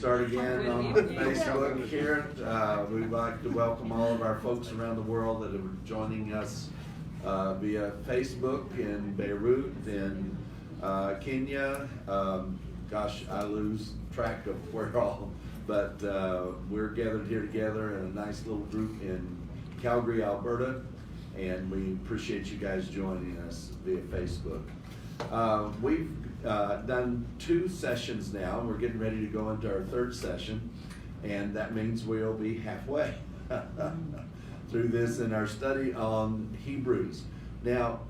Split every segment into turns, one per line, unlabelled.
start again on Facebook here. We'd like to welcome all of our folks around the world that are joining us via Facebook in Beirut, in Kenya. Gosh, I lose track of where all, but we're gathered here together in a nice little group in Calgary, Alberta, and we appreciate you guys joining us via Facebook. We've done 2 sessions now. We're getting ready to go into our 3rd session, and that means we'll be halfway through this in our study on Hebrews. Now,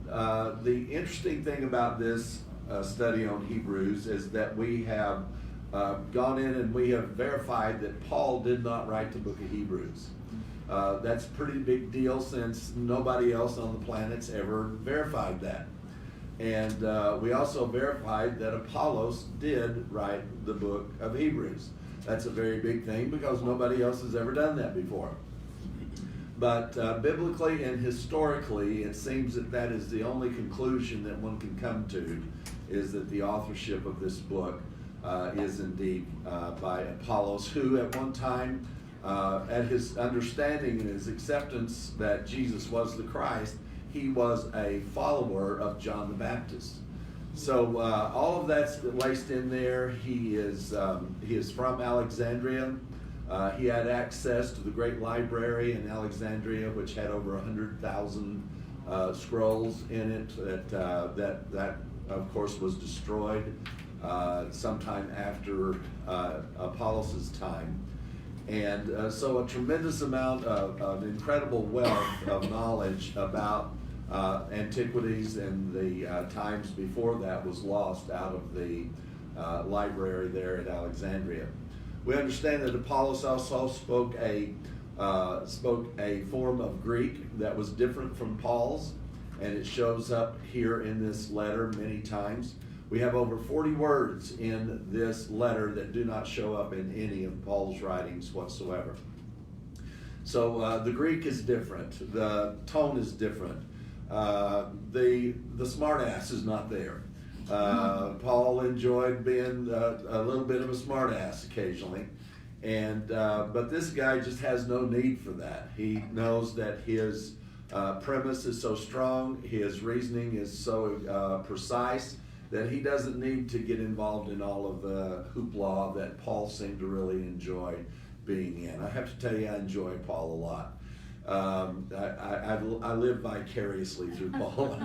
the interesting thing about this study on Hebrews is that we have gone in and we have verified that Paul did not write the book of Hebrews. That's a pretty big deal since nobody else on the planet's ever verified that. And we also verified that Apollos did write the book of Hebrews. That's a very big thing because nobody else has ever done that before. But biblically and historically, it seems that that is the only conclusion that one can come to, is that the authorship of this book is indeed by Apollos, who at one time, at his understanding and his acceptance that Jesus was the Christ, he was a follower of John the Baptist. So all of that's laced in there. He is from Alexandria. He had access to the great library in Alexandria, which had over 100,000 scrolls in it. That of course was destroyed sometime after Apollos' time. And so a tremendous amount of incredible wealth of knowledge about antiquities and the times before that was lost out of the library there at Alexandria. We understand that Apollos also spoke a form of Greek that was different from Paul's, and it shows up here in this letter many times. We have over 40 words in this letter that do not show up in any of Paul's writings whatsoever. So the Greek is different. The tone is different. The smart ass is not there. Paul enjoyed being a little bit of a smart ass occasionally. And but this guy just has no need for that. He knows that his premise is so strong, his reasoning is so precise, that he doesn't need to get involved in all of the hoopla that Paul seemed to really enjoy being in. I have to tell you, I enjoy Paul a lot. I live vicariously through Paul.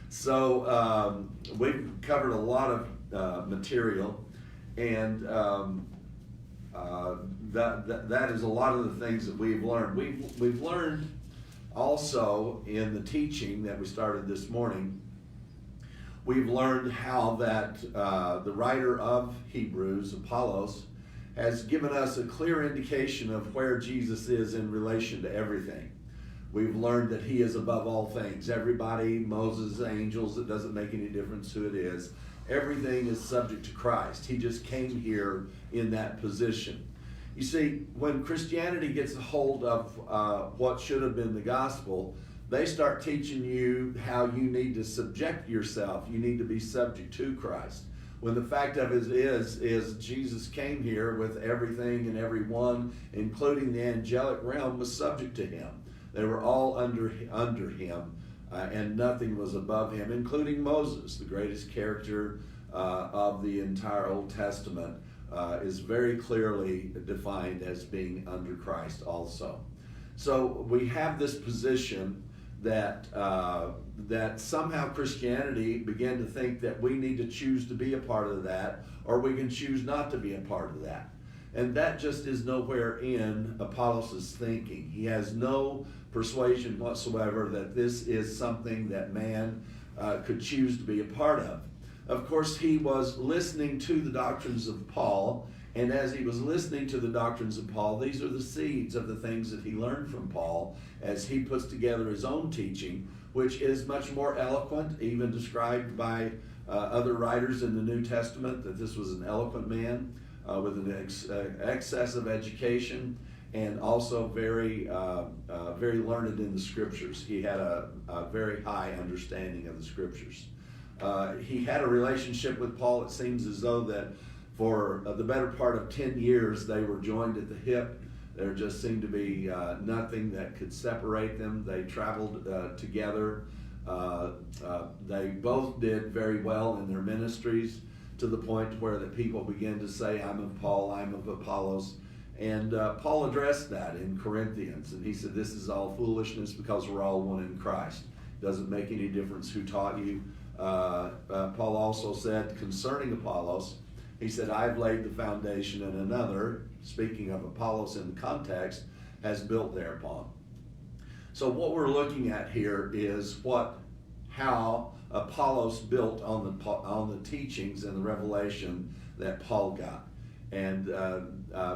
So we've covered a lot of material, and that is a lot of the things that we've learned. We've learned also in the teaching that we started this morning. We've learned how that the writer of Hebrews, Apollos, has given us a clear indication of where Jesus is in relation to everything. We've learned that he is above all things. Everybody, Moses, angels, it doesn't make any difference who it is. Everything is subject to Christ. He just came here in that position. You see, when Christianity gets a hold of what should have been the gospel, they start teaching you how you need to subject yourself. You need to be subject to Christ. When the fact of it is Jesus came here with everything and everyone, including the angelic realm, was subject to him. They were all under him, and nothing was above him, including Moses, the greatest character of the entire Old Testament, is very clearly defined as being under Christ also. So we have this position that somehow Christianity began to think that we need to choose to be a part of that, or we can choose not to be a part of that. And that just is nowhere in Apollos' thinking. He has no persuasion whatsoever that this is something that man could choose to be a part of. Of course, he was listening to the doctrines of Paul, and as he was listening to the doctrines of Paul, these are the seeds of the things that he learned from Paul as he puts together his own teaching, which is much more eloquent, even described by other writers in the New Testament, that this was an eloquent man with an excessive education, and also very learned in the Scriptures. He had a very high understanding of the Scriptures. He had a relationship with Paul. It seems as though that For the better part of 10 years, they were joined at the hip. There just seemed to be nothing that could separate them. They traveled together. They both did very well in their ministries, to the point where the people began to say, I'm of Paul, I'm of Apollos. And Paul addressed that in Corinthians, and he said, this is all foolishness because we're all one in Christ. Doesn't make any difference who taught you. Paul also said concerning Apollos, he said, I've laid the foundation, and another, speaking of Apollos in the context, has built thereupon. So what we're looking at here is how Apollos built on the teachings and the revelation that Paul got, and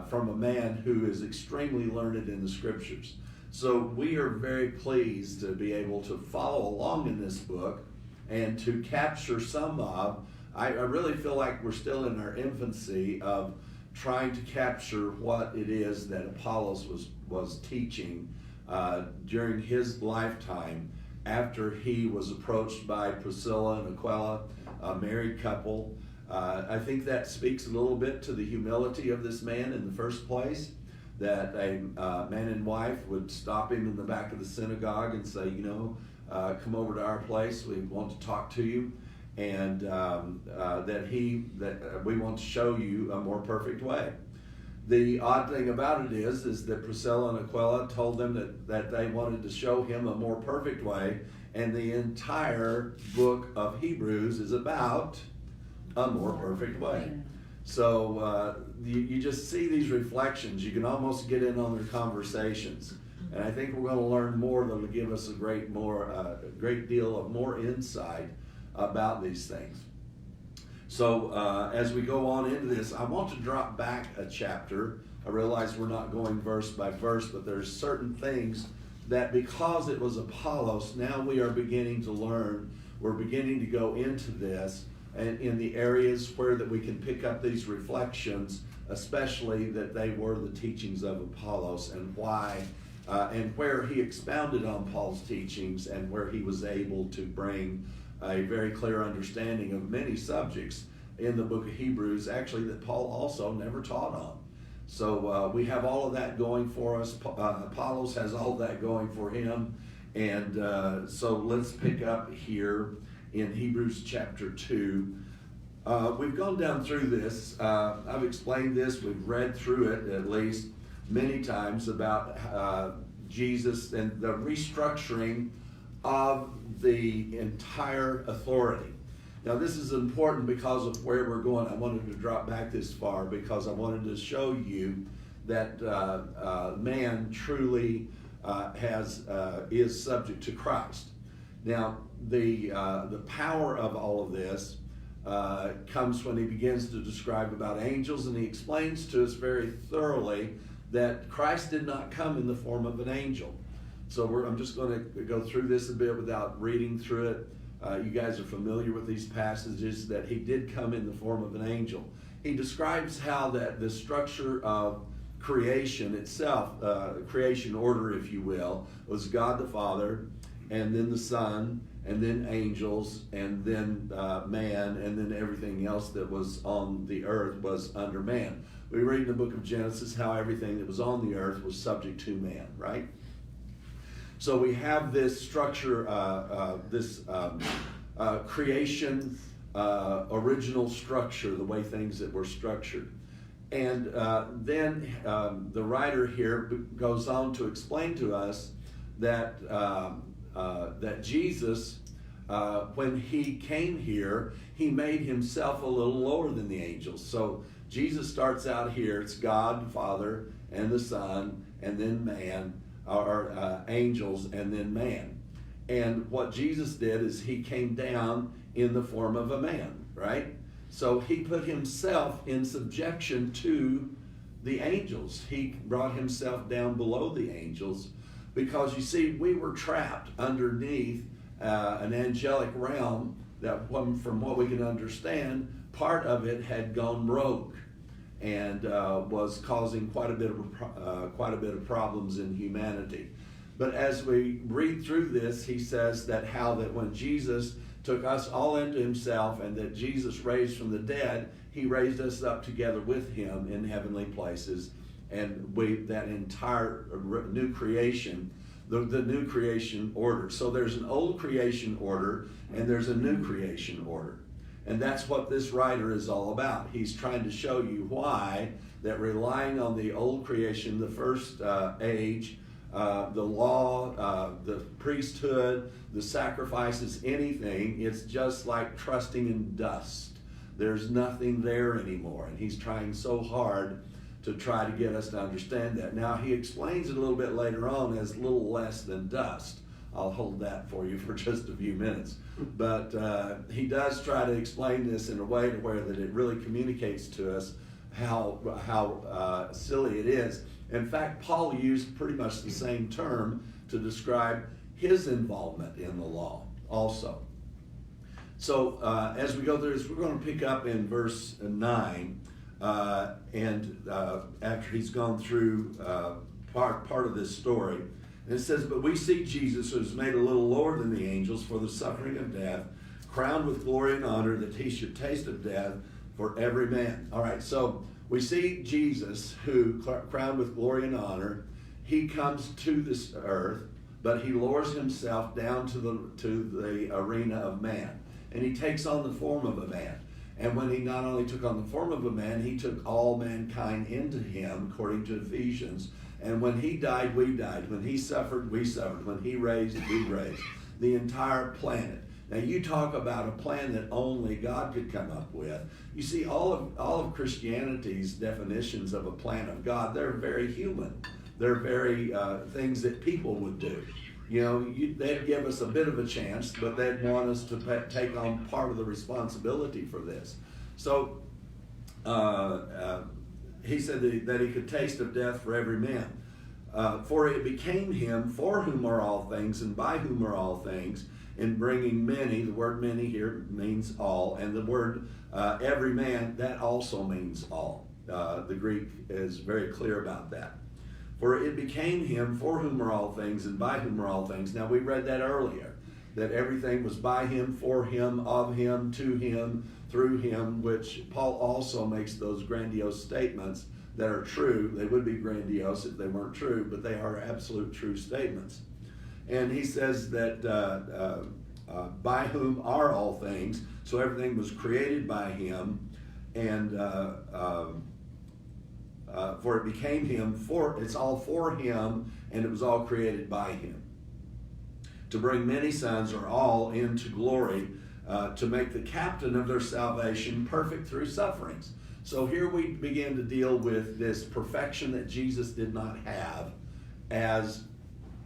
from a man who is extremely learned in the Scriptures. So we are very pleased to be able to follow along in this book and to capture some of. I really feel like we're still in our infancy of trying to capture what it is that Apollos was teaching during his lifetime, after he was approached by Priscilla and Aquila, a married couple. I think that speaks a little bit to the humility of this man in the first place, that a man and wife would stop him in the back of the synagogue and say, come over to our place, we want to talk to you, and that we want to show you a more perfect way. The odd thing about it is that Priscilla and Aquila told them that they wanted to show him a more perfect way, and the entire book of Hebrews is about a more perfect way. So you just see these reflections. You can almost get in on their conversations, and I think we're going to learn more that'll give us a great deal of more insight about these things. So as we go on into this, I want to drop back a chapter. I realize we're not going verse by verse, but there's certain things that, because it was Apollos, now we are beginning to learn. We're beginning to go into this, and in the areas where that we can pick up these reflections, especially that they were the teachings of Apollos, and why, and where he expounded on Paul's teachings, and where he was able to bring a very clear understanding of many subjects in the book of Hebrews, actually, that Paul also never taught on. So we have all of that going for us. Apollos has all that going for him. And so let's pick up here in Hebrews chapter 2. We've gone down through this. I've explained this. We've read through it at least many times about Jesus and the restructuring of the entire authority. Now this is important because of where we're going. I wanted to drop back this far because I wanted to show you that man truly is subject to Christ. Now the power of all of this comes when he begins to describe about angels, and he explains to us very thoroughly that Christ did not come in the form of an angel. So I'm just going to go through this a bit without reading through it. You guys are familiar with these passages, that he did come in the form of an angel. He describes how that the structure of creation itself, creation order, if you will, was God the Father, and then the Son, and then angels, and then man, and then everything else that was on the earth was under man. We read in the book of Genesis how everything that was on the earth was subject to man, right? So we have this structure, this creation, original structure, the way things that were structured. And then the writer here goes on to explain to us that Jesus, when he came here, he made himself a little lower than the angels. So Jesus starts out here, it's God the Father and the Son, and then man, or angels, and then man. And what Jesus did is he came down in the form of a man, right? So he put himself in subjection to the angels. He brought himself down below the angels, because you see, we were trapped underneath an angelic realm that, from what we can understand, part of it had gone rogue and was causing quite a bit of problems in humanity. But as we read through this, he says that how that when Jesus took us all into himself, and that Jesus raised from the dead, He raised us up together with him in heavenly places, and that entire new creation, the new creation order. So there's an old creation order and there's a new creation order. And that's what this writer is all about. He's trying to show you why that relying on the old creation, the first age, the law, the priesthood, the sacrifices, anything, it's just like trusting in dust. There's nothing there anymore. And he's trying so hard to try to get us to understand that. Now, he explains it a little bit later on as little less than dust. I'll hold that for you for just a few minutes. But he does try to explain this in a way to where that it really communicates to us how silly it is. In fact, Paul used pretty much the same term to describe his involvement in the law also. So as we go through this, we're going to pick up in verse 9. And after he's gone through part of this story, and it says, "But we see Jesus, who is made a little lower than the angels for the suffering of death, crowned with glory and honor, that he should taste of death for every man." All right, so we see Jesus, who crowned with glory and honor. He comes to this earth, but he lowers himself down to the arena of man, and he takes on the form of a man. And when he not only took on the form of a man, he took all mankind into him, according to Ephesians. And when he died, we died. When he suffered, we suffered. When he raised, we raised. The entire planet. Now, you talk about a plan that only God could come up with. You see, all of Christianity's definitions of a plan of God, they're very human. They're very things that people would do. You know, they'd give us a bit of a chance, but they'd want us to take on part of the responsibility for this. So he said that he could taste of death for every man. For it became him, for whom are all things, and by whom are all things, in bringing many. The word many here means all, and the word every man, that also means all. The Greek is very clear about that. For it became him, for whom are all things, and by whom are all things. Now, we read that earlier, that everything was by him, for him, of him, to him, through him, which Paul also makes those grandiose statements that are true. They would be grandiose if they weren't true, but they are absolute true statements. And he says that by whom are all things, so everything was created by him, and for it became him, it's all for him, and it was all created by him. To bring many sons, or all, into glory, to make the captain of their salvation perfect through sufferings. So here we begin to deal with this perfection that Jesus did not have as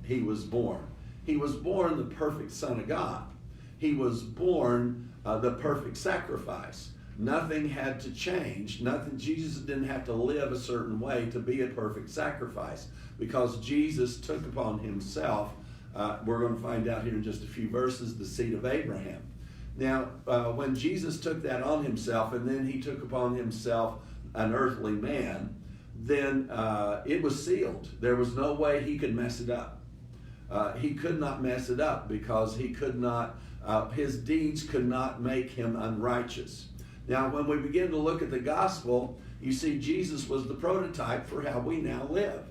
he was born. He was born the perfect Son of God. He was born the perfect sacrifice. Nothing had to change. Jesus didn't have to live a certain way to be a perfect sacrifice, because Jesus took upon himself, we're going to find out here in just a few verses, the seed of Abraham. Now, when Jesus took that on himself, and then he took upon himself an earthly man, then it was sealed. There was no way he could mess it up. He could not mess it up, because he could not, his deeds could not make him unrighteous. Now, when we begin to look at the gospel, you see Jesus was the prototype for how we now live,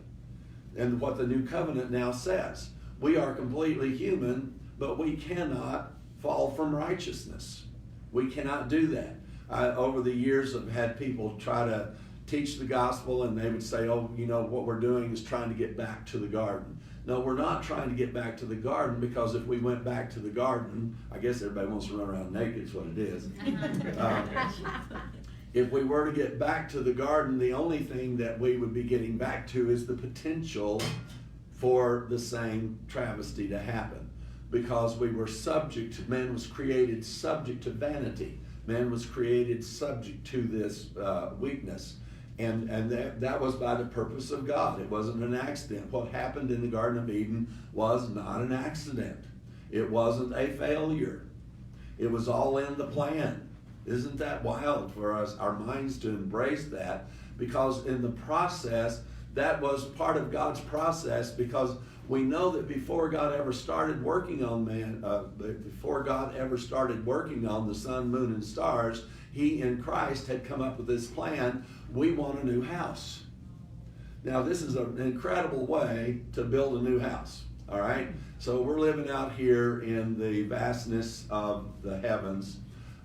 and what the new covenant now says. We are completely human, but we cannot fall from righteousness. We cannot do that. Over the years, I've had people try to teach the gospel, and they would say, oh, you know, what we're doing is trying to get back to the garden. No, we're not trying to get back to the garden, because if we went back to the garden, I guess everybody wants to run around naked is what it is. If we were to get back to the garden, the only thing that we would be getting back to is the potential for the same travesty to happen, because we were subject, man was created subject to vanity. Man was created subject to this weakness. And that was by the purpose of God. It wasn't an accident. What happened in the Garden of Eden was not an accident. It wasn't a failure. It was all in the plan. Isn't that wild for us, our minds to embrace that? Because in the process, That was part of God's process, because we know that before God ever started working on before God ever started working on the sun, moon, and stars, he in Christ had come up with this plan. We want a new house. Now, this is an incredible way to build a new house, all right? So we're living out here in the vastness of the heavens.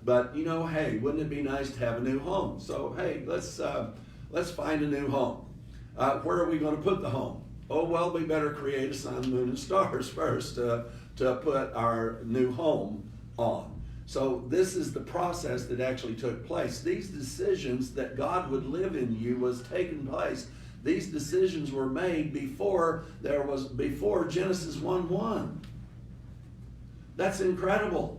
But, hey, wouldn't it be nice to have a new home? So, hey, let's find a new home. Where are we going to put the home? Oh, well, we better create a sun, moon, and stars first to put our new home on. So this is the process that actually took place. These decisions that God would live in you was taking place. These decisions were made before Genesis 1:1. That's incredible.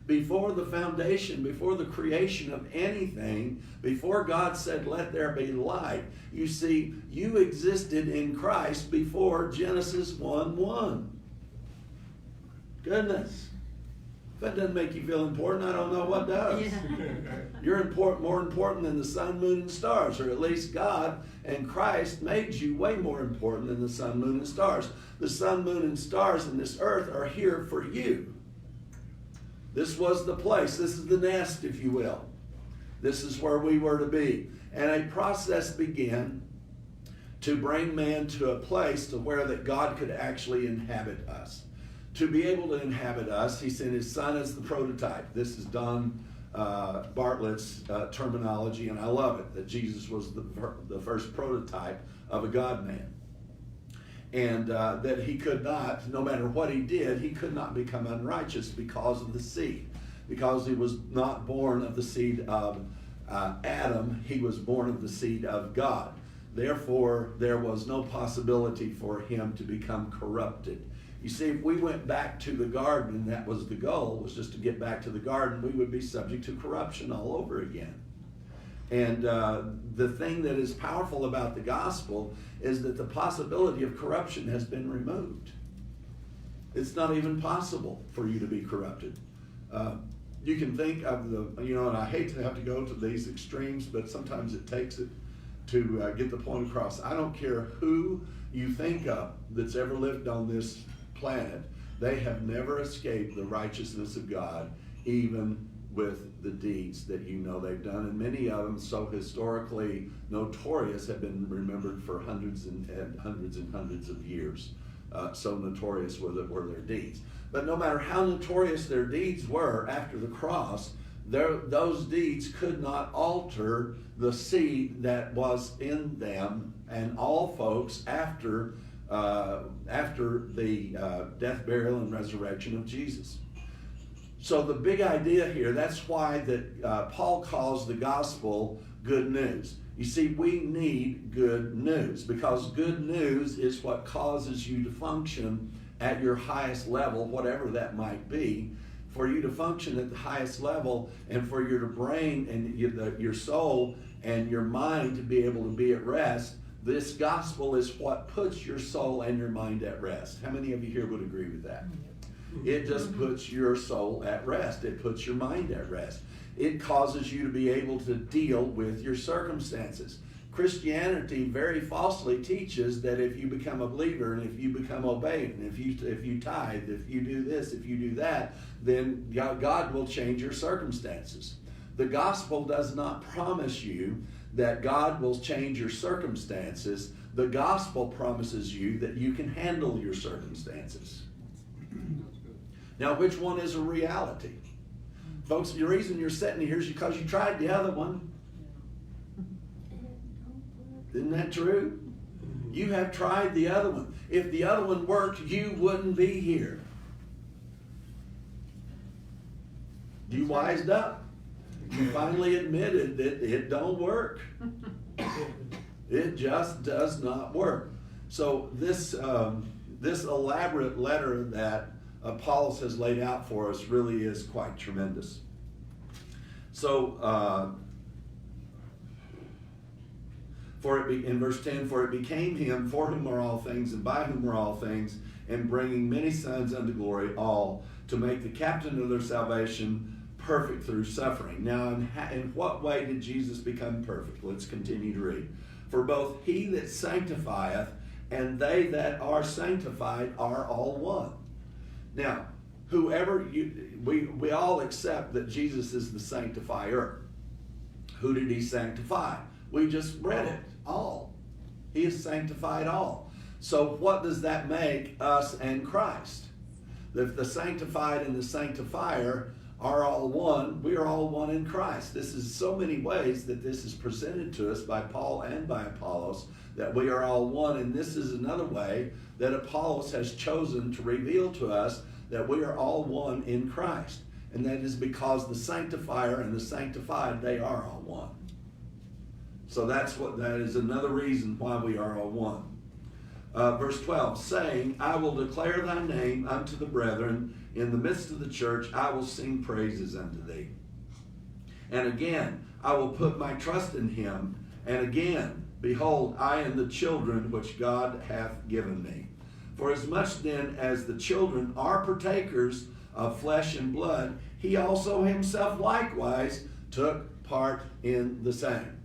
Before the foundation, before the creation of anything, before God said, let there be light, you see, you existed in Christ before Genesis 1:1. Goodness. If that doesn't make you feel important, I don't know what does. Yeah. You're more important than the sun, moon, and stars, or at least God and Christ made you way more important than the sun, moon, and stars. The sun, moon, and stars in this earth are here for you. This was the place. This is the nest, if you will. This is where we were to be. And a process began to bring man to a place to where that God could actually inhabit us. To be able to inhabit us, he sent his son as the prototype. This is Don Bartlett's terminology, and I love it, that Jesus was the first prototype of a God-man. And that he could not, no matter what he did, he could not become unrighteous because of the seed. Because he was not born of the seed of Adam, he was born of the seed of God. Therefore, there was no possibility for him to become corrupted. You see, if we went back to the garden, and that was the goal, was just to get back to the garden, we would be subject to corruption all over again. And the thing that is powerful about the gospel is that the possibility of corruption has been removed. It's not even possible for you to be corrupted. You can think of and I hate to have to go to these extremes, but sometimes it takes it to get the point across. I don't care who you think of that's ever lived on this planet, they have never escaped the righteousness of God, even with the deeds that they've done. And many of them, so historically notorious, have been remembered for hundreds and hundreds of years. So notorious were their deeds. But no matter how notorious their deeds were after the cross, those deeds could not alter the seed that was in them and all folks after the death, burial, and resurrection of Jesus. So the big idea here, that's why that Paul calls the gospel good news. You see, we need good news, because good news is what causes you to function at your highest level, whatever that might be. For you to function at the highest level, and for your brain and your soul and your mind to be able to be at rest, this gospel is what puts your soul and your mind at rest. How many of you here would agree with that? It just puts your soul at rest. It puts your mind at rest. It causes you to be able to deal with your circumstances. Christianity very falsely teaches that if you become a believer and if you become obedient, and if you tithe, if you do this, if you do that, then God will change your circumstances. The gospel does not promise you that God will change your circumstances. The gospel promises you that you can handle your circumstances. Now, which one is a reality? Folks, the reason you're sitting here is because you tried the other one. Isn't that true? You have tried the other one. If the other one worked, you wouldn't be here. You wised up. You finally admitted that it don't work. It just does not work. So this elaborate letter that Apollos has laid out for us really is quite tremendous. So, in verse 10, for it became him for whom are all things, and by whom are all things, and bringing many sons unto glory, all to make the captain of their salvation perfect through suffering. Now, in what way did Jesus become perfect? Let's continue to read. For both he that sanctifieth and they that are sanctified are all one. Now, we all accept that Jesus is the sanctifier. Who did he sanctify? We just read it, all. He has sanctified all. So what does that make us and Christ? If the sanctified and the sanctifier are all one, we are all one in Christ. This is so many ways that this is presented to us by Paul and by Apollos, that we are all one. And this is another way that Apollos has chosen to reveal to us that we are all one in Christ. And that is because the sanctifier and the sanctified, they are all one. So that is another reason why we are all one. Verse 12, saying, I will declare thy name unto the brethren. In the midst of the church, I will sing praises unto thee. And again, I will put my trust in him. And again, behold, I and the children which God hath given me. For as much then as the children are partakers of flesh and blood, he also himself likewise took part in the same.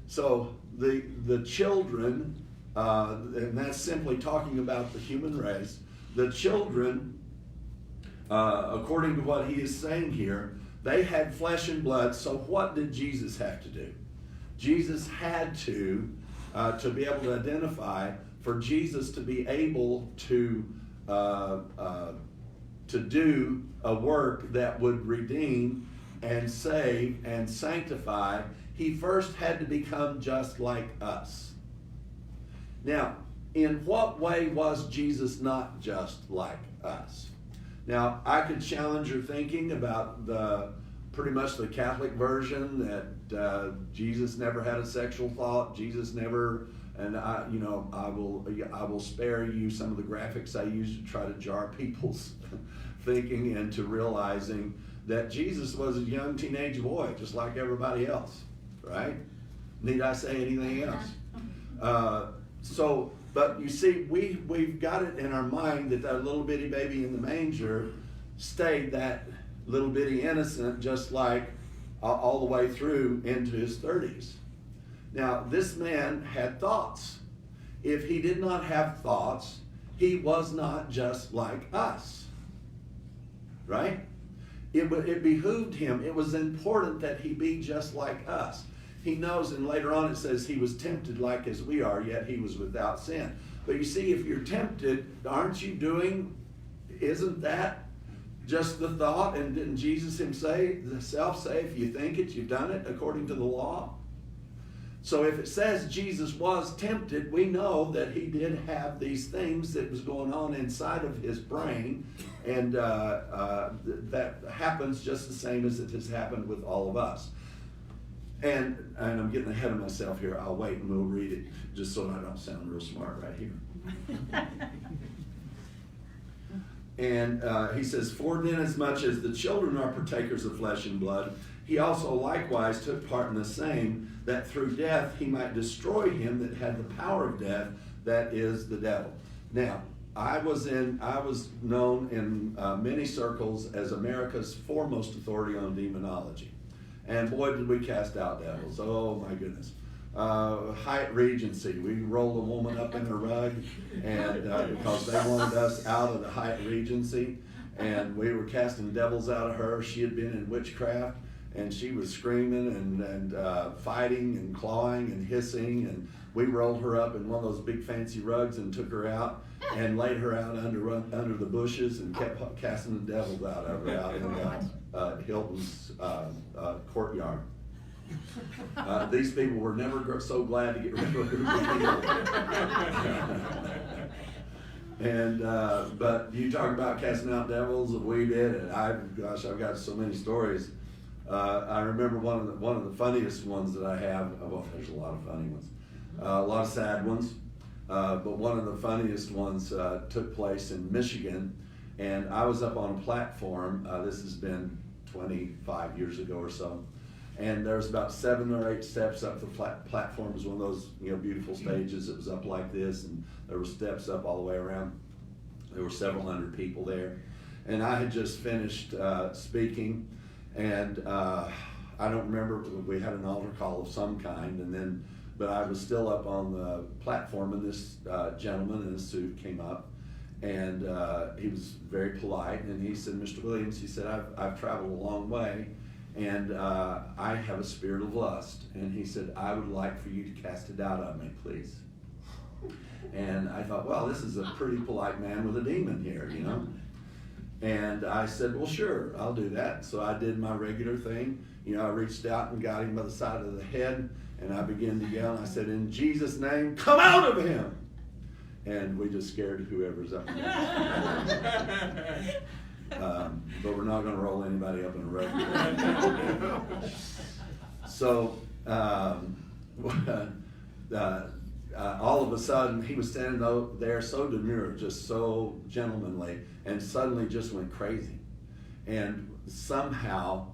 So the children, and that's simply talking about the human race, the children, according to what he is saying here, they had flesh and blood. So what did Jesus have to do? Jesus had to be able to identify, for Jesus to be able to do a work that would redeem and save and sanctify, he first had to become just like us. Now, in what way was Jesus not just like us? Now, I could challenge your thinking about pretty much the Catholic version that Jesus never had a sexual thought. Jesus never, and I will spare you some of the graphics I use to try to jar people's thinking into realizing that Jesus was a young teenage boy, just like everybody else, right? Need I say anything else? But you see, we've got it in our mind that little bitty baby in the manger stayed that little bitty innocent, just like all the way through into his 30s. Now, this man had thoughts. If he did not have thoughts, he was not just like us, right? It behooved him. It was important that he be just like us. He knows, and later on it says he was tempted like as we are, yet he was without sin. But you see, if you're tempted, isn't that just the thought? And didn't Jesus himself say, if you think it, you've done it according to the law? So if it says Jesus was tempted, we know that he did have these things that was going on inside of his brain, and that happens just the same as it has happened with all of us. And I'm getting ahead of myself here. I'll wait and we'll read it just so I don't sound real smart right here. And he says, for then as much as the children are partakers of flesh and blood, he also likewise took part in the same, that through death he might destroy him that had the power of death, that is the devil. Now, I was known in many circles as America's foremost authority on demonology. And boy, did we cast out devils. Oh, my goodness. Hyatt Regency, we rolled a woman up in her rug, and because they wanted us out of the Hyatt Regency, and we were casting devils out of her. She had been in witchcraft, and she was screaming and fighting and clawing and hissing, and we rolled her up in one of those big fancy rugs and took her out and laid her out under the bushes and kept casting the devils out of her out in Hilton's courtyard. These people were never so glad to get rid of her. And but you talk about casting out devils, and we did, and I've got so many stories. I remember one of the funniest ones that I have. Well, there's a lot of funny ones, a lot of sad ones, but one of the funniest ones took place in Michigan, and I was up on a platform. This has been 25 years ago or so. And there's about 7 or 8 steps up the platform. It was one of those beautiful stages. It was up like this, and there were steps up all the way around. There were several hundred people there. And I had just finished speaking, and I don't remember, we had an altar call of some kind, and then but I was still up on the platform, and this gentleman in a suit came up, and he was very polite, and he said, Mr. Williams, he said, I've traveled a long way, and I have a spirit of lust. And he said, I would like for you to cast it out of me, please. And I thought, well, this is a pretty polite man with a demon here, you know. And I said, well, sure, I'll do that. So I did my regular thing. You know, I reached out and got him by the side of the head, and I began to yell, and I said, in Jesus' name, come out of him! And we just scared whoever's up there. But we're not going to roll anybody up in a rug. So all of a sudden, he was standing there so demure, just so gentlemanly, and suddenly just went crazy. And somehow,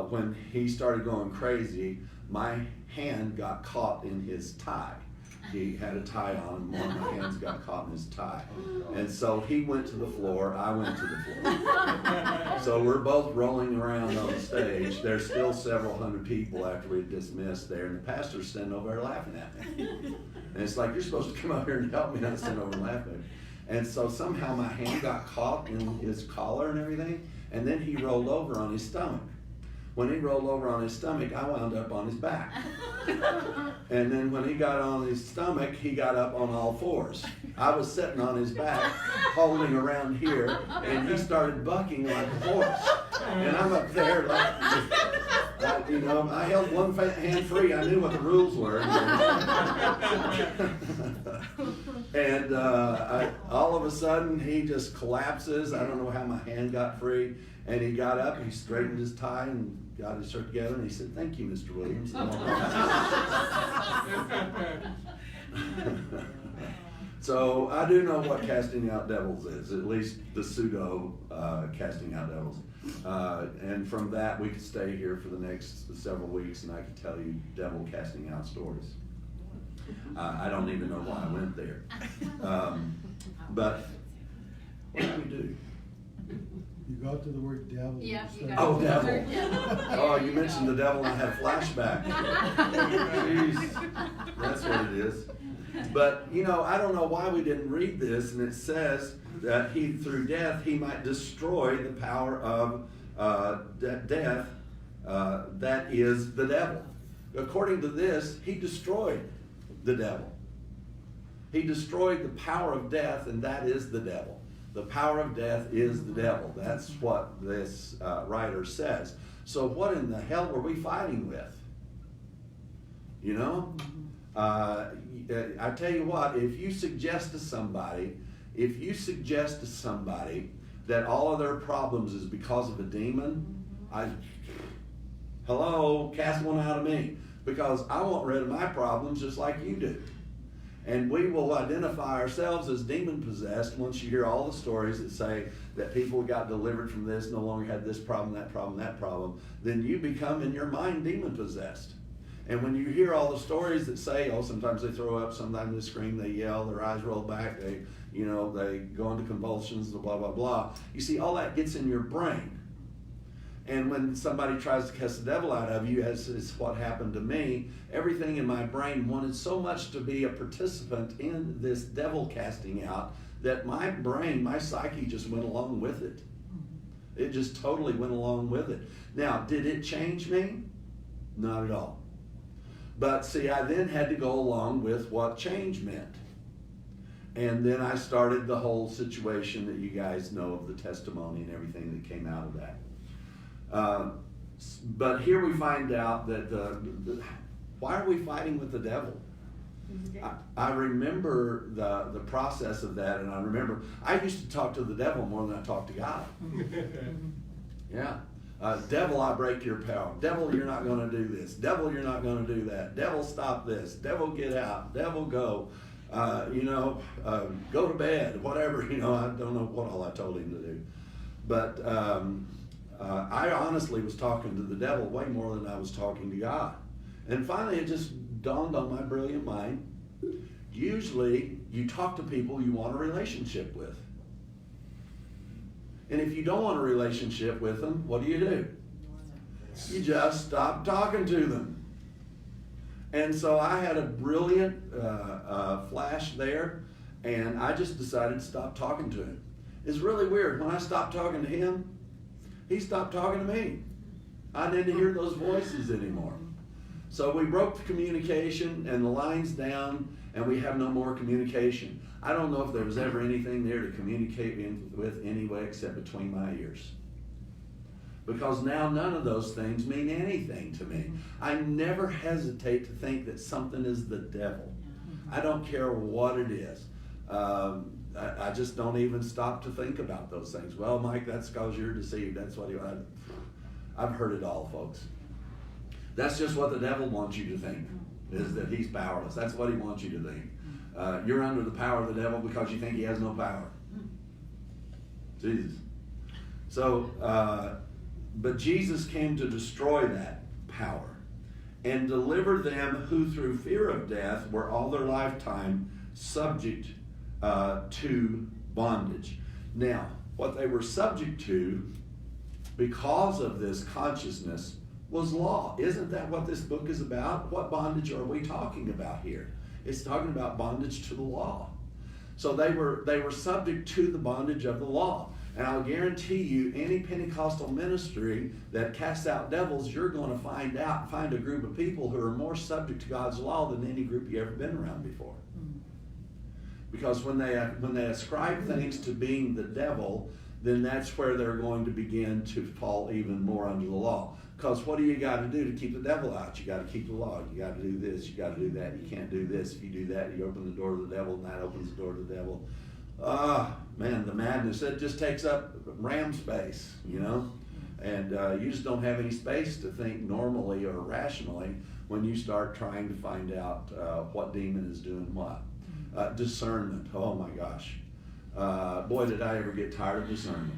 when he started going crazy, my hand got caught in his tie. He had a tie on, and one of my hands got caught in his tie. And so he went to the floor, I went to the floor. So we're both rolling around on the stage. There's still several hundred people after we dismissed there, and the pastor's standing over there laughing at me. And it's like, you're supposed to come up here and help me, not stand over and laugh at me. And so somehow my hand got caught in his collar and everything, and then he rolled over on his stomach. When he rolled over on his stomach, I wound up on his back. And then when he got on his stomach, he got up on all fours. I was sitting on his back, holding around here, and he started bucking like a horse. And I'm up there like, you know, I held one hand free. I knew what the rules were. And all of a sudden, he just collapses. I don't know how my hand got free. And he got up, he straightened his tie and got his shirt together, and he said, thank you, Mr. Williams. So I do know what casting out devils is, at least the pseudo casting out devils. And from that, we could stay here for the next several weeks, and I could tell you devil casting out stories. I don't even know why I went there. But what do we do?
You got to the word devil.
Yeah, you got
Oh, devil. Oh, you
There
mentioned
go.
the devil and I had a flashback. Jeez, that's what it is. But, you know, I don't know why we didn't read this, and it says that he, through death, he might destroy the power of death, that is the devil. According to this, he destroyed the devil. He destroyed the power of death, and that is the devil. The power of death is the devil. That's what this writer says. So what in the hell were we fighting with? You know? I tell you what, if you suggest to somebody that all of their problems is because of a demon, hello, cast one out of me. Because I want rid of my problems just like you do. And we will identify ourselves as demon-possessed once you hear all the stories that say that people got delivered from this, no longer had this problem, that problem, that problem. Then you become, in your mind, demon-possessed. And when you hear all the stories that say, oh, sometimes they throw up, sometimes they scream, they yell, their eyes roll back, they go into convulsions, blah, blah, blah. You see, all that gets in your brain. And when somebody tries to cast the devil out of you, as is what happened to me, everything in my brain wanted so much to be a participant in this devil casting out that my brain, my psyche just went along with it. It just totally went along with it. Now, did it change me? Not at all. But see, I then had to go along with what change meant. And then I started the whole situation that you guys know of, the testimony and everything that came out of that. But here we find out that why are we fighting with the devil? I remember the process of that, and I remember I used to talk to the devil more than I talked to God. Yeah. Devil, I break your power. Devil, you're not going to do this. Devil, you're not going to do that. Devil, stop this. Devil, get out. Devil, go. Go to bed. Whatever. I don't know what all I told him to do. But I honestly was talking to the devil way more than I was talking to God. And finally, it just dawned on my brilliant mind. Usually, you talk to people you want a relationship with. And if you don't want a relationship with them, what do? You just stop talking to them. And so I had a brilliant flash there, and I just decided to stop talking to him. It's really weird. When I stopped talking to him, he stopped talking to me. I didn't hear those voices anymore. So we broke the communication and the lines down, and we have no more communication. I don't know if there was ever anything there to communicate with anyway except between my ears. Because now none of those things mean anything to me. I never hesitate to think that something is the devil. I don't care what it is. I just don't even stop to think about those things. Well, Mike, that's because you're deceived. That's what I've heard it all, folks. That's just what the devil wants you to think, is that he's powerless. That's what he wants you to think. You're under the power of the devil because you think he has no power. Jesus. So, but Jesus came to destroy that power and deliver them who through fear of death were all their lifetime subject to bondage. Now, what they were subject to because of this consciousness was law. Isn't that what this book is about? What bondage are we talking about here? It's talking about bondage to the law. So they were subject to the bondage of the law. And I'll guarantee you, any Pentecostal ministry that casts out devils, you're going to find a group of people who are more subject to God's law than any group you've ever been around before. Because when they ascribe things to being the devil, then that's where they're going to begin to fall even more under the law. Because what do you got to do to keep the devil out? You got to keep the law. You got to do this. You got to do that. You can't do this. If you do that, you open the door to the devil, and that opens the door to the devil. Man, the madness. It just takes up RAM space, you know? And you just don't have any space to think normally or rationally when you start trying to find out what demon is doing what. Discernment. Oh, my gosh. Boy, did I ever get tired of discernment.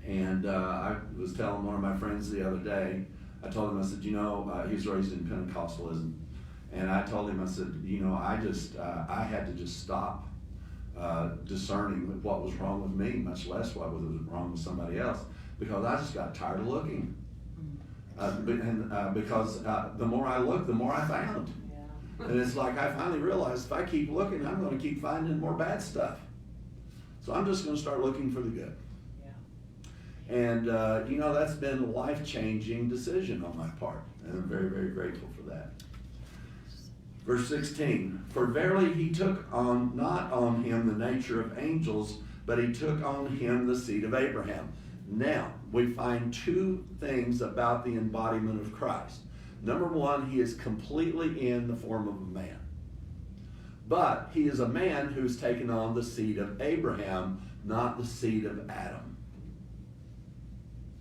And I was telling one of my friends the other day, I told him, I said, he was raised in Pentecostalism. And I told him, I said, I had to just stop discerning what was wrong with me, much less what was wrong with somebody else, because I just got tired of looking. Because the more I looked, the more I found. And it's like I finally realized if I keep looking, I'm going to keep finding more bad stuff. So I'm just going to start looking for the good. Yeah. And, that's been a life-changing decision on my part. And I'm very, very grateful for that. Verse 16, for verily he took not on him the nature of angels, but he took on him the seed of Abraham. Now, we find two things about the embodiment of Christ. Number one, he is completely in the form of a man. But he is a man who's taken on the seed of Abraham, not the seed of Adam.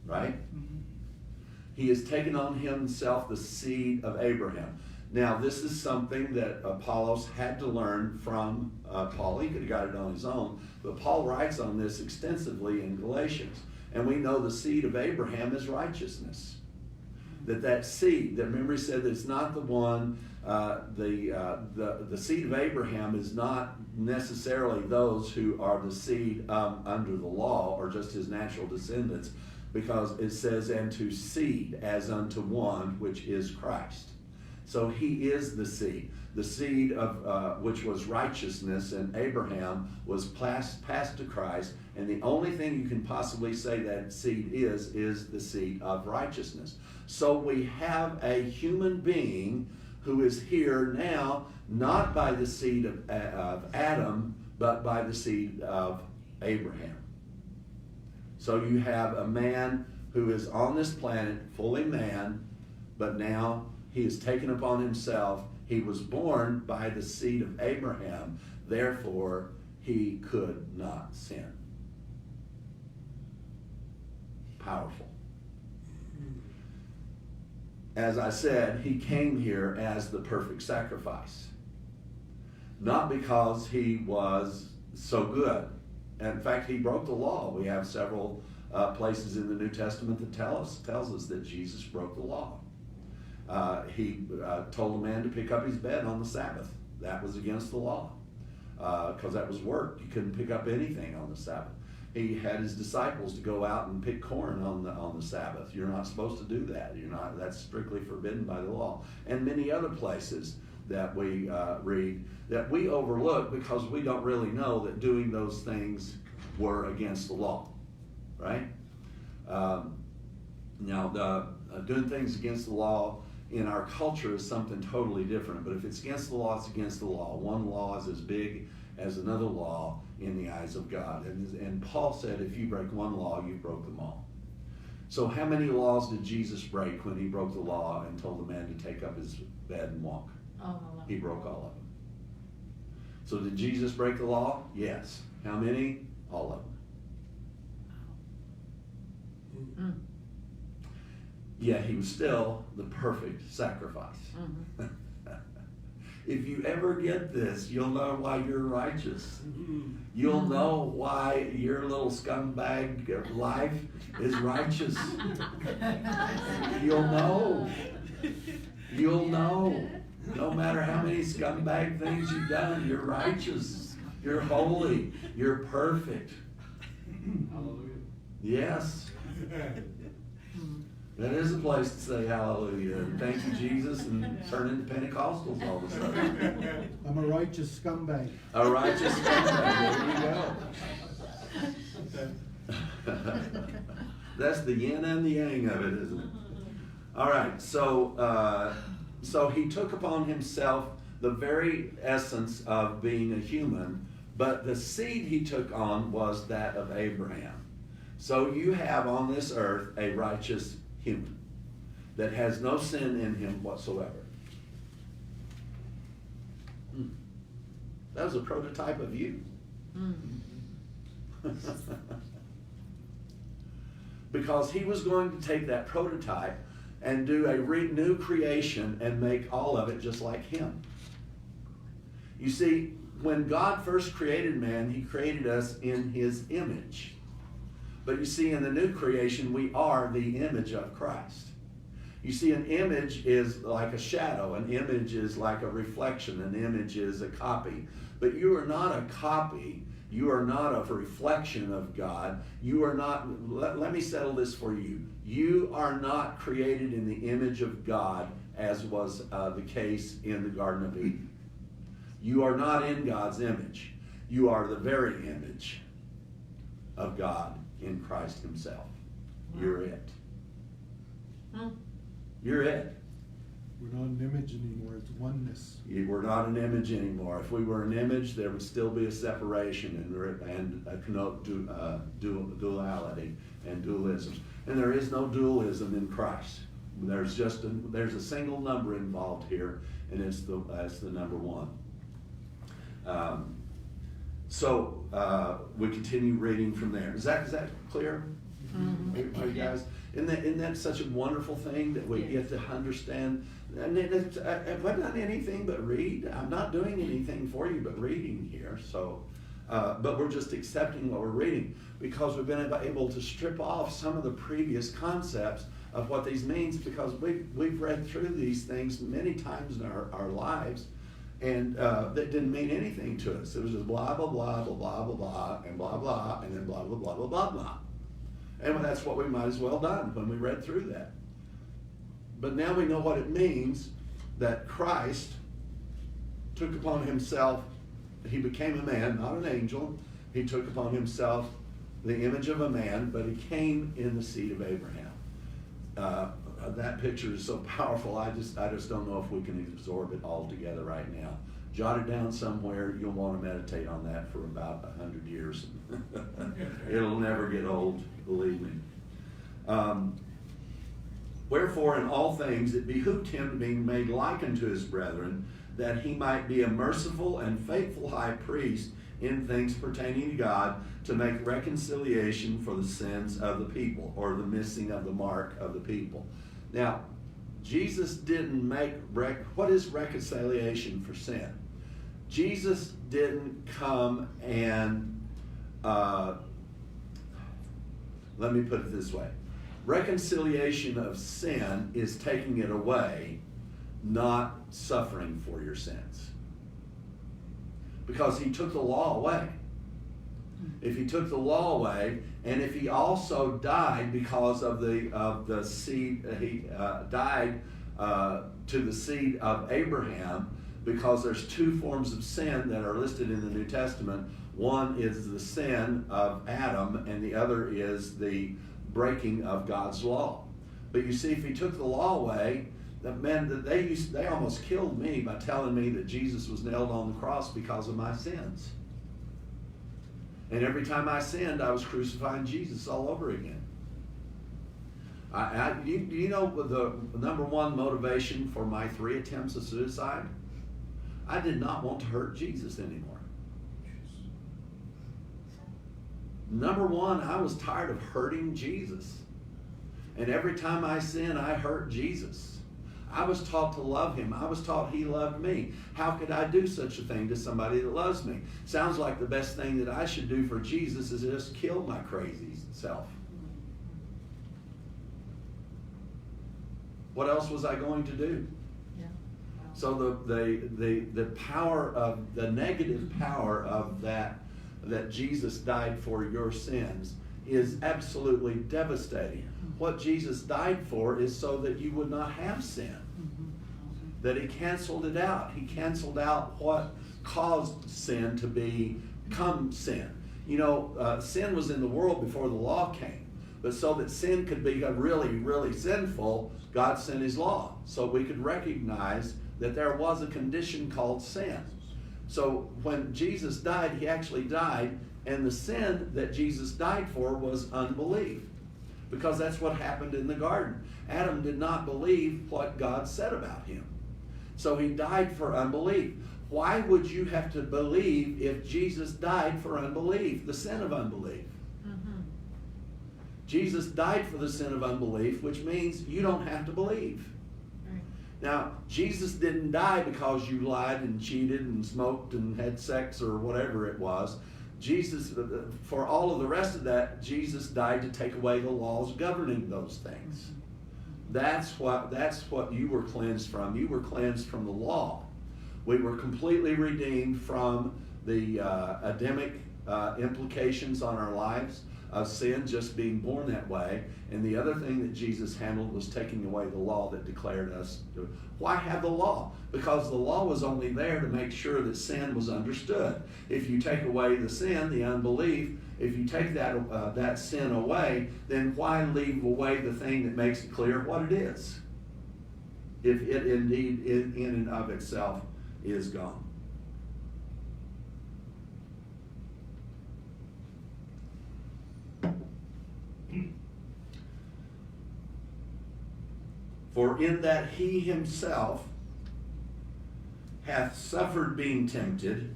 Right? Mm-hmm. He has taken on himself the seed of Abraham. Now, this is something that Apollos had to learn from Paul. He could have got it on his own, but Paul writes on this extensively in Galatians. And we know the seed of Abraham is righteousness. That seed, that remember he said that it's not the one, the seed of Abraham is not necessarily those who are the seed under the law or just his natural descendants, because it says, and to seed as unto one, which is Christ. So he is the seed of which was righteousness, and Abraham was passed to Christ, and the only thing you can possibly say that seed is the seed of righteousness. So we have a human being who is here now, not by the seed of Adam, but by the seed of Abraham. So you have a man who is on this planet, fully man, but now he has taken upon himself. He was born by the seed of Abraham. Therefore, he could not sin. Powerful. As I said, he came here as the perfect sacrifice. Not because he was so good. In fact, he broke the law. We have several places in the New Testament that tells us that Jesus broke the law. He told a man to pick up his bed on the Sabbath. That was against the law because that was work. You couldn't pick up anything on the Sabbath. he had his disciples to go out and pick corn on the Sabbath. You're not supposed to do that. That's strictly forbidden by the law. And many other places that we read that we overlook because we don't really know that doing those things were against the law, right? Doing things against the law in our culture is something totally different. But if it's against the law, it's against the law. One law is as big as another law in the eyes of God. And Paul said, if you break one law, you broke them all. So how many laws did Jesus break when he broke the law and told the man to take up his bed and walk? He broke all of them. So did Jesus break the law? Yes. How many? All of them. Yet he was still the perfect sacrifice. If you ever get this, you'll know why you're righteous. You'll know why your little scumbag life is righteous. You'll know. You'll know. No matter how many scumbag things you've done, you're righteous. You're holy. You're perfect.
Hallelujah.
Yes. That is a place to say hallelujah and thank you, Jesus, and turn into Pentecostals all of a sudden.
I'm a righteous scumbag.
A righteous scumbag. There you go. That's the yin and the yang of it, isn't it? All right, so he took upon himself the very essence of being a human, but the seed he took on was that of Abraham. So you have on this earth a righteous human that has no sin in him whatsoever. That was a prototype of you. Because he was going to take that prototype and do a new creation and make all of it just like him. You see, when God first created man, he created us in his image. But you see, in the new creation, we are the image of Christ. You see, an image is like a shadow. An image is like a reflection. An image is a copy. But you are not a copy. You are not a reflection of God. You are not, let me settle this for you. You are not created in the image of God as was the case in the Garden of Eden. You are not in God's image. You are the very image of God in Christ himself. You're it. You're it.
We're not an image anymore, it's oneness.
We're not an image anymore. If we were an image, there would still be a separation and a duality and dualism. And there is no dualism in Christ. There's a single number involved here, and it's the number one. So we continue reading from there. Is that clear? Are you guys? Isn't that such a wonderful thing that we get to understand? And have I done anything but read? I'm not doing anything for you but reading here. So, but we're just accepting what we're reading because we've been able to strip off some of the previous concepts of what these means because we've read through these things many times in our lives. And that didn't mean anything to us. It was just blah, blah, blah, blah, blah, blah, blah, and blah, blah, and then blah, blah, blah, blah, blah, blah. And that's what we might as well done when we read through that. But now we know what it means that Christ took upon himself, he became a man, not an angel. He took upon himself the image of a man, but he came in the seed of Abraham. That picture is so powerful, I just don't know if we can absorb it all together right now. Jot it down somewhere. You'll want to meditate on that for about 100 years. It'll never get old, believe me. Wherefore in all things it behooved him to be made like unto his brethren, that he might be a merciful and faithful high priest in things pertaining to God, to make reconciliation for the sins of the people, or the missing of the mark of the people. Now, Jesus didn't make, what is reconciliation for sin? Jesus didn't come and, let me put it this way. Reconciliation of sin is taking it away, not suffering for your sins. Because he took the law away. if he took the law away, and if he also died because of the seed, he died to the seed of Abraham, because there's two forms of sin that are listed in the New Testament. One is the sin of Adam, and the other is the breaking of God's law. But you see, if he took the law away, that meant that they almost killed me by telling me that Jesus was nailed on the cross because of my sins. And every time I sinned, I was crucifying Jesus all over again. Do you know the number one motivation for my 3 attempts of suicide? I did not want to hurt Jesus anymore. Number one, I was tired of hurting Jesus. And every time I sinned, I hurt Jesus. I was taught to love him. I was taught he loved me. How could I do such a thing to somebody that loves me? Sounds like the best thing that I should do for Jesus is just kill my crazy self. What else was I going to do?
Yeah. Wow.
So the power of the negative power of that Jesus died for your sins is absolutely devastating. What Jesus died for is so that you would not have sin. That he canceled it out. He canceled out what caused sin to become sin. You know, sin was in the world before the law came. But so that sin could be really, really sinful, God sent his law. So we could recognize that there was a condition called sin. So when Jesus died, he actually died, and the sin that Jesus died for was unbelief. Because that's what happened in the garden. Adam did not believe what God said about him. So he died for unbelief. Why would you have to believe if Jesus died for unbelief, the sin of unbelief?
Mm-hmm.
Jesus died for the sin of unbelief, which means you don't have to believe.
Right.
Now, Jesus didn't die because you lied and cheated and smoked and had sex or whatever it was. Jesus, for all of the rest of that, Jesus died to take away the laws governing those things. That's what you were cleansed from. You were cleansed from the law. We were completely redeemed from the Adamic implications on our lives of sin just being born that way. And the other thing that Jesus handled was taking away the law that declared us. Why have the law? Because the law was only there to make sure that sin was understood. If you take away the sin, the unbelief, if you take that sin away, then why leave away the thing that makes it clear what it is? If it indeed in and of itself is gone. For in that he himself hath suffered being tempted,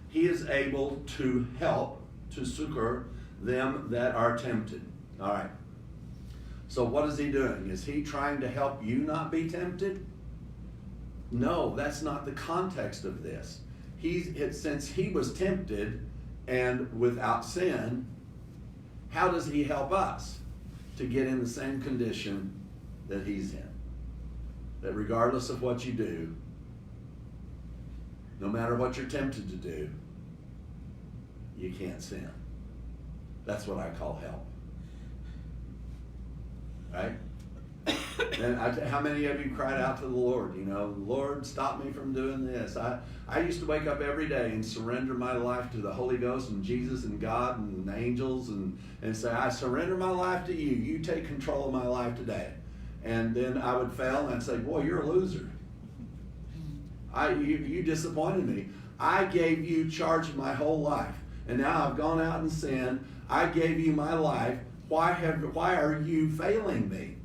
he is able to help, to succor them that are tempted. All right. So what is he doing? Is he trying to help you not be tempted? No, that's not the context of this. Since he was tempted and without sin, how does he help us to get in the same condition that he's in? That regardless of what you do, no matter what you're tempted to do, you can't sin. That's what I call help. Right? And how many of you cried out to the Lord, Lord, stop me from doing this. I used to wake up every day and surrender my life to the Holy Ghost and Jesus and God and the angels and say, I surrender my life to you. You take control of my life today. And then I would fail and I'd say, boy, you're a loser. You disappointed me. I gave you charge of my whole life. And now I've gone out and sinned. I gave you my life. Why are you failing me?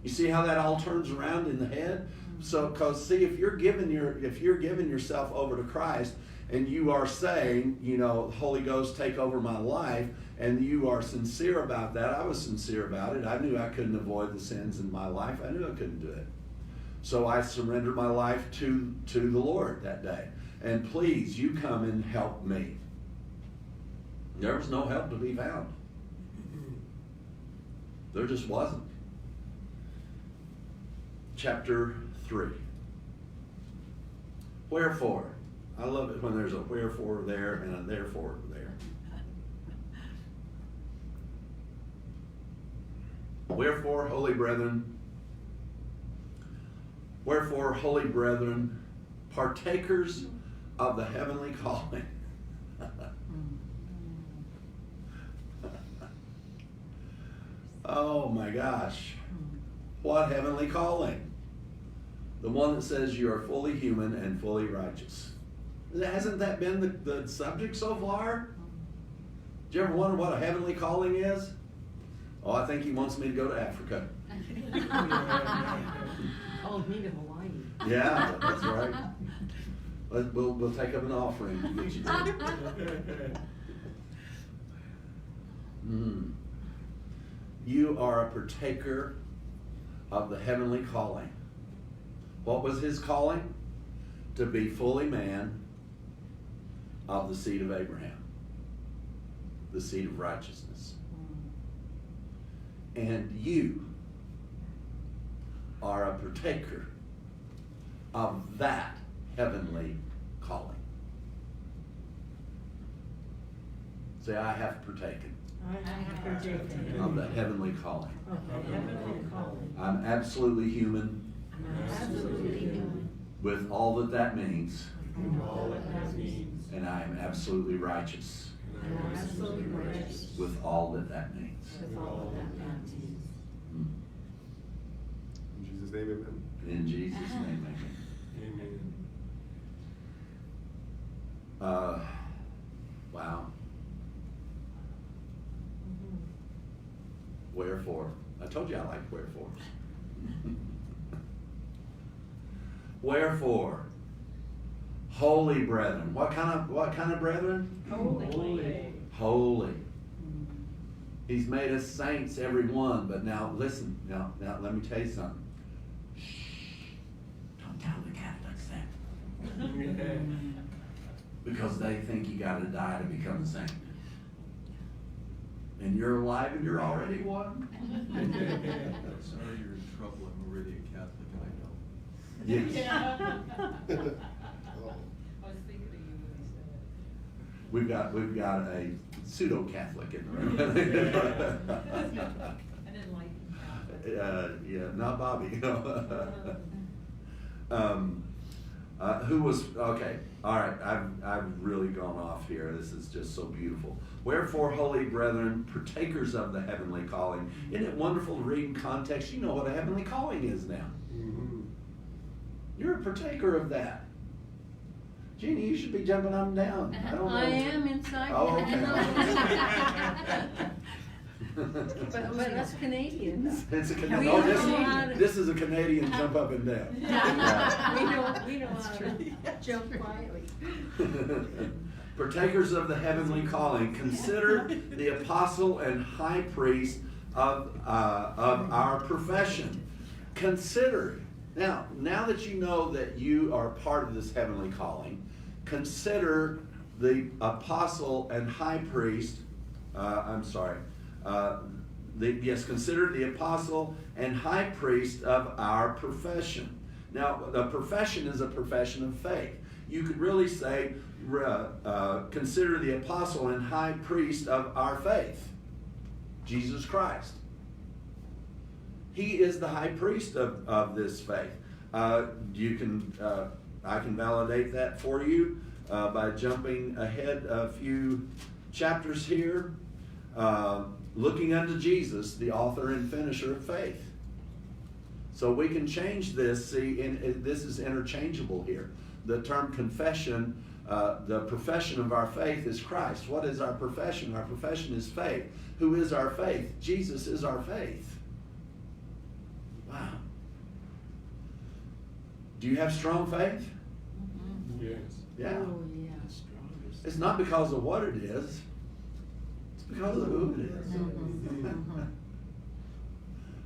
You see how that all turns around in the head? So, because see, if you're giving yourself over to Christ, and you are saying, Holy Ghost, take over my life, and you are sincere about that. I was sincere about it. I knew I couldn't avoid the sins in my life. I knew I couldn't do it. So I surrendered my life to the Lord that day. And please, you come and help me. There was no help to be found. There just wasn't. Chapter 3. Wherefore. I love it when there's a wherefore there and a therefore there. Wherefore, holy brethren, partakers of the heavenly calling. Oh my gosh. What heavenly calling? The one that says you are fully human and fully righteous. Hasn't that been the subject so far? Do you ever wonder what a heavenly calling is? Oh, I think he wants me to go to Africa.
Called me to Hawaii.
Yeah, that's right. We'll take up an offering to get you there. You are a partaker of the heavenly calling. What was his calling? To be fully man of the seed of Abraham, the seed of righteousness. And you are a partaker of that heavenly calling. Say, I have partaken
I have partaken
of the heavenly calling.
of the heavenly calling.
I'm absolutely human
I'm absolutely human.
with all that that means,
And all that means.
and I am absolutely righteous
I'm absolutely righteous.
with all that that means.
With all that means.
In Jesus' name, amen.
In Jesus' name,
Amen.
amen. Wow. Wherefore? I told you I like wherefore. Wherefore, holy brethren. What kind of brethren?
Holy.
Holy. He's made us saints, every one. But now listen. Now let me tell you something. Shh. Don't tell the Catholics that. Because they think you got to die to become a saint. And you're alive and you're already one.
Sorry, you're in trouble. I'm already a Catholic and I know.
Yes.
I was thinking of you when he said it.
We've got a pseudo-Catholic in the room.
An enlightened Catholic.
Yeah, not Bobby. Who was okay? All right, I've really gone off here. This is just so beautiful. Wherefore, holy brethren, partakers of the heavenly calling. Isn't it wonderful to read in context? You know what a heavenly calling is now.
Mm-hmm.
You're a partaker of that. Jeannie, you should be jumping up and down. I don't know.
I am inside.
Oh, okay.
But that's Canadian.
It's a
We
Canadian.
don't
Oh,
know how to-
this is a Canadian jump up and down.
We know how to jump quietly.
Partakers of the heavenly calling, consider the apostle and high priest of our profession. Consider. Now that you know that you are part of this heavenly calling, consider the apostle and high priest. Consider the apostle and high priest of our profession. Now, the profession is a profession of faith. You could really say, consider the apostle and high priest of our faith, Jesus Christ. He is the high priest of this faith. I can validate that for you by jumping ahead a few chapters here. Looking unto Jesus, the author and finisher of faith. So we can change this. See, this is interchangeable here. The term confession, the profession of our faith is Christ. What is our profession? Our profession is faith. Who is our faith? Jesus is our faith. Wow. Do you have strong faith?
Yes.
Yeah.
Oh, yeah.
It's not because of what it is. It's because of who it is.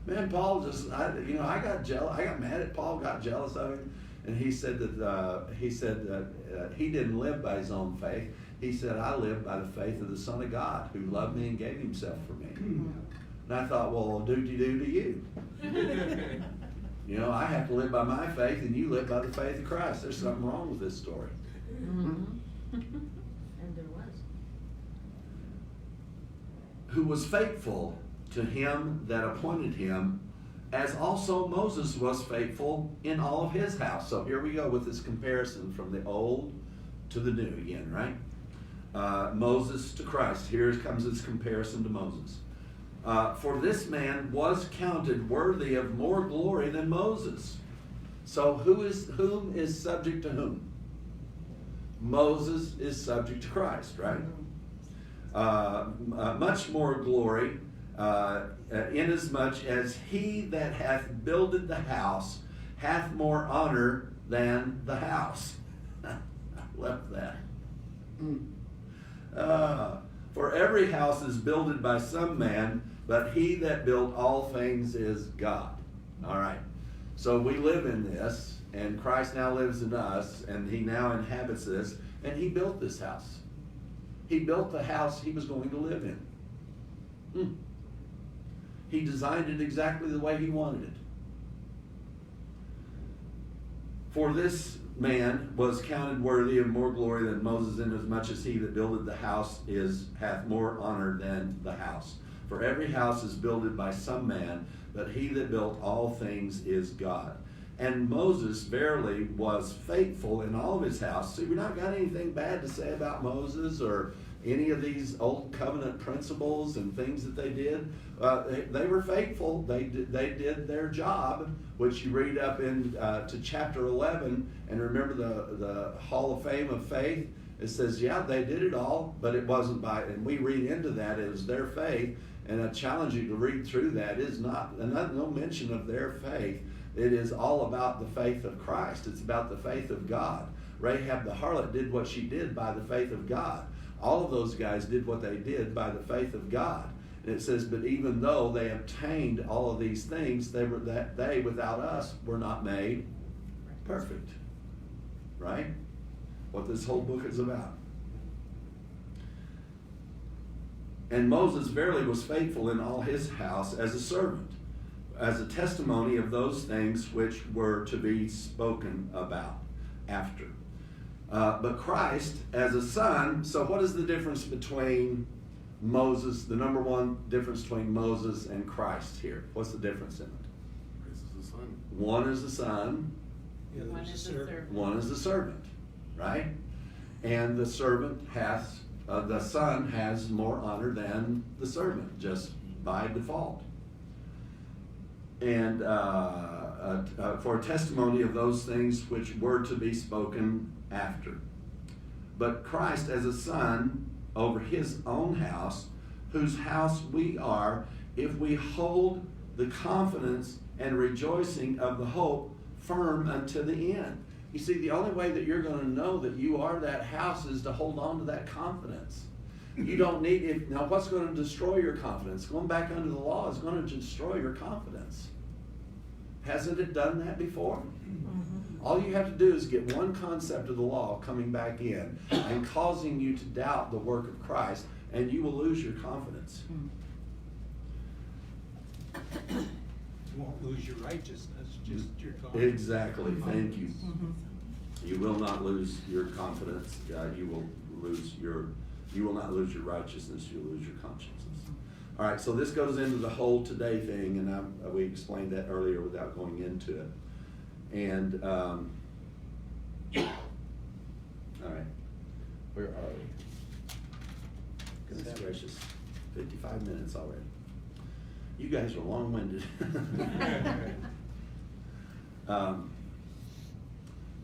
Man, Paul I got jealous. I got mad at Paul, got jealous of him, and he said that he didn't live by his own faith. He said, I live by the faith of the Son of God who loved me and gave himself for me. And I thought, well, do-de-do to you. You know, I have to live by my faith and you live by the faith of Christ. There's something wrong with this story.
And there was.
Who was faithful to him that appointed him, as also Moses was faithful in all of his house. So here we go with this comparison from the old to the new again, right? Moses to Christ. Here comes this comparison to Moses. For this man was counted worthy of more glory than Moses. So whom is subject to whom? Moses is subject to Christ, right? Much more glory, inasmuch as he that hath builded the house hath more honor than the house. I love that. For every house is builded by some man, but he that built all things is God. All right. So we live in this, and Christ now lives in us, and he now inhabits this, and he built this house. He built the house he was going to live in. He designed it exactly the way he wanted it. For this man was counted worthy of more glory than Moses, inasmuch as he that builded the house hath more honor than the house. For every house is builded by some man, but he that built all things is God. And Moses verily was faithful in all of his house. See, we're not got anything bad to say about Moses or any of these old covenant principles and things that they did. They were faithful. They did their job, which you read up in to chapter 11. And remember the Hall of Fame of Faith? It says, yeah, they did it all, but it wasn't by, and we read into that as their faith. And I challenge you to read through that. It is no mention of their faith. It is all about the faith of Christ. It's about the faith of God. Rahab the harlot did what she did by the faith of God. All of those guys did what they did by the faith of God. And it says, but even though they obtained all of these things, they without us were not made perfect. Right? What this whole book is about. And Moses verily was faithful in all his house as a servant, as a testimony of those things which were to be spoken about after. But Christ as a son, so what is the difference between Moses, the number one difference between Moses and Christ here? What's the difference in it?
Christ is the Son.
One is the son,
One is the servant.
one is the servant, right? And the servant has, the son has more honor than the servant, just by default. And for a testimony of those things which were to be spoken after. But Christ as a son over his own house, whose house we are, if we hold the confidence and rejoicing of the hope firm unto the end. You see, the only way that you're going to know that you are that house is to hold on to that confidence. You don't need it. Now, what's going to destroy your confidence? Going back under the law is going to destroy your confidence. Hasn't it done that before? Mm-hmm. All you have to do is get one concept of the law coming back in and causing you to doubt the work of Christ, and you will lose your confidence.
You won't lose your righteousness, just your confidence.
Exactly. Thank you.
Mm-hmm.
You will not lose your confidence. You will not lose your righteousness. You'll lose your consciences. All right. So this goes into the whole today thing, and we explained that earlier without going into it. And all right, where are we? Goodness gracious, 55 minutes already. You guys are long-winded.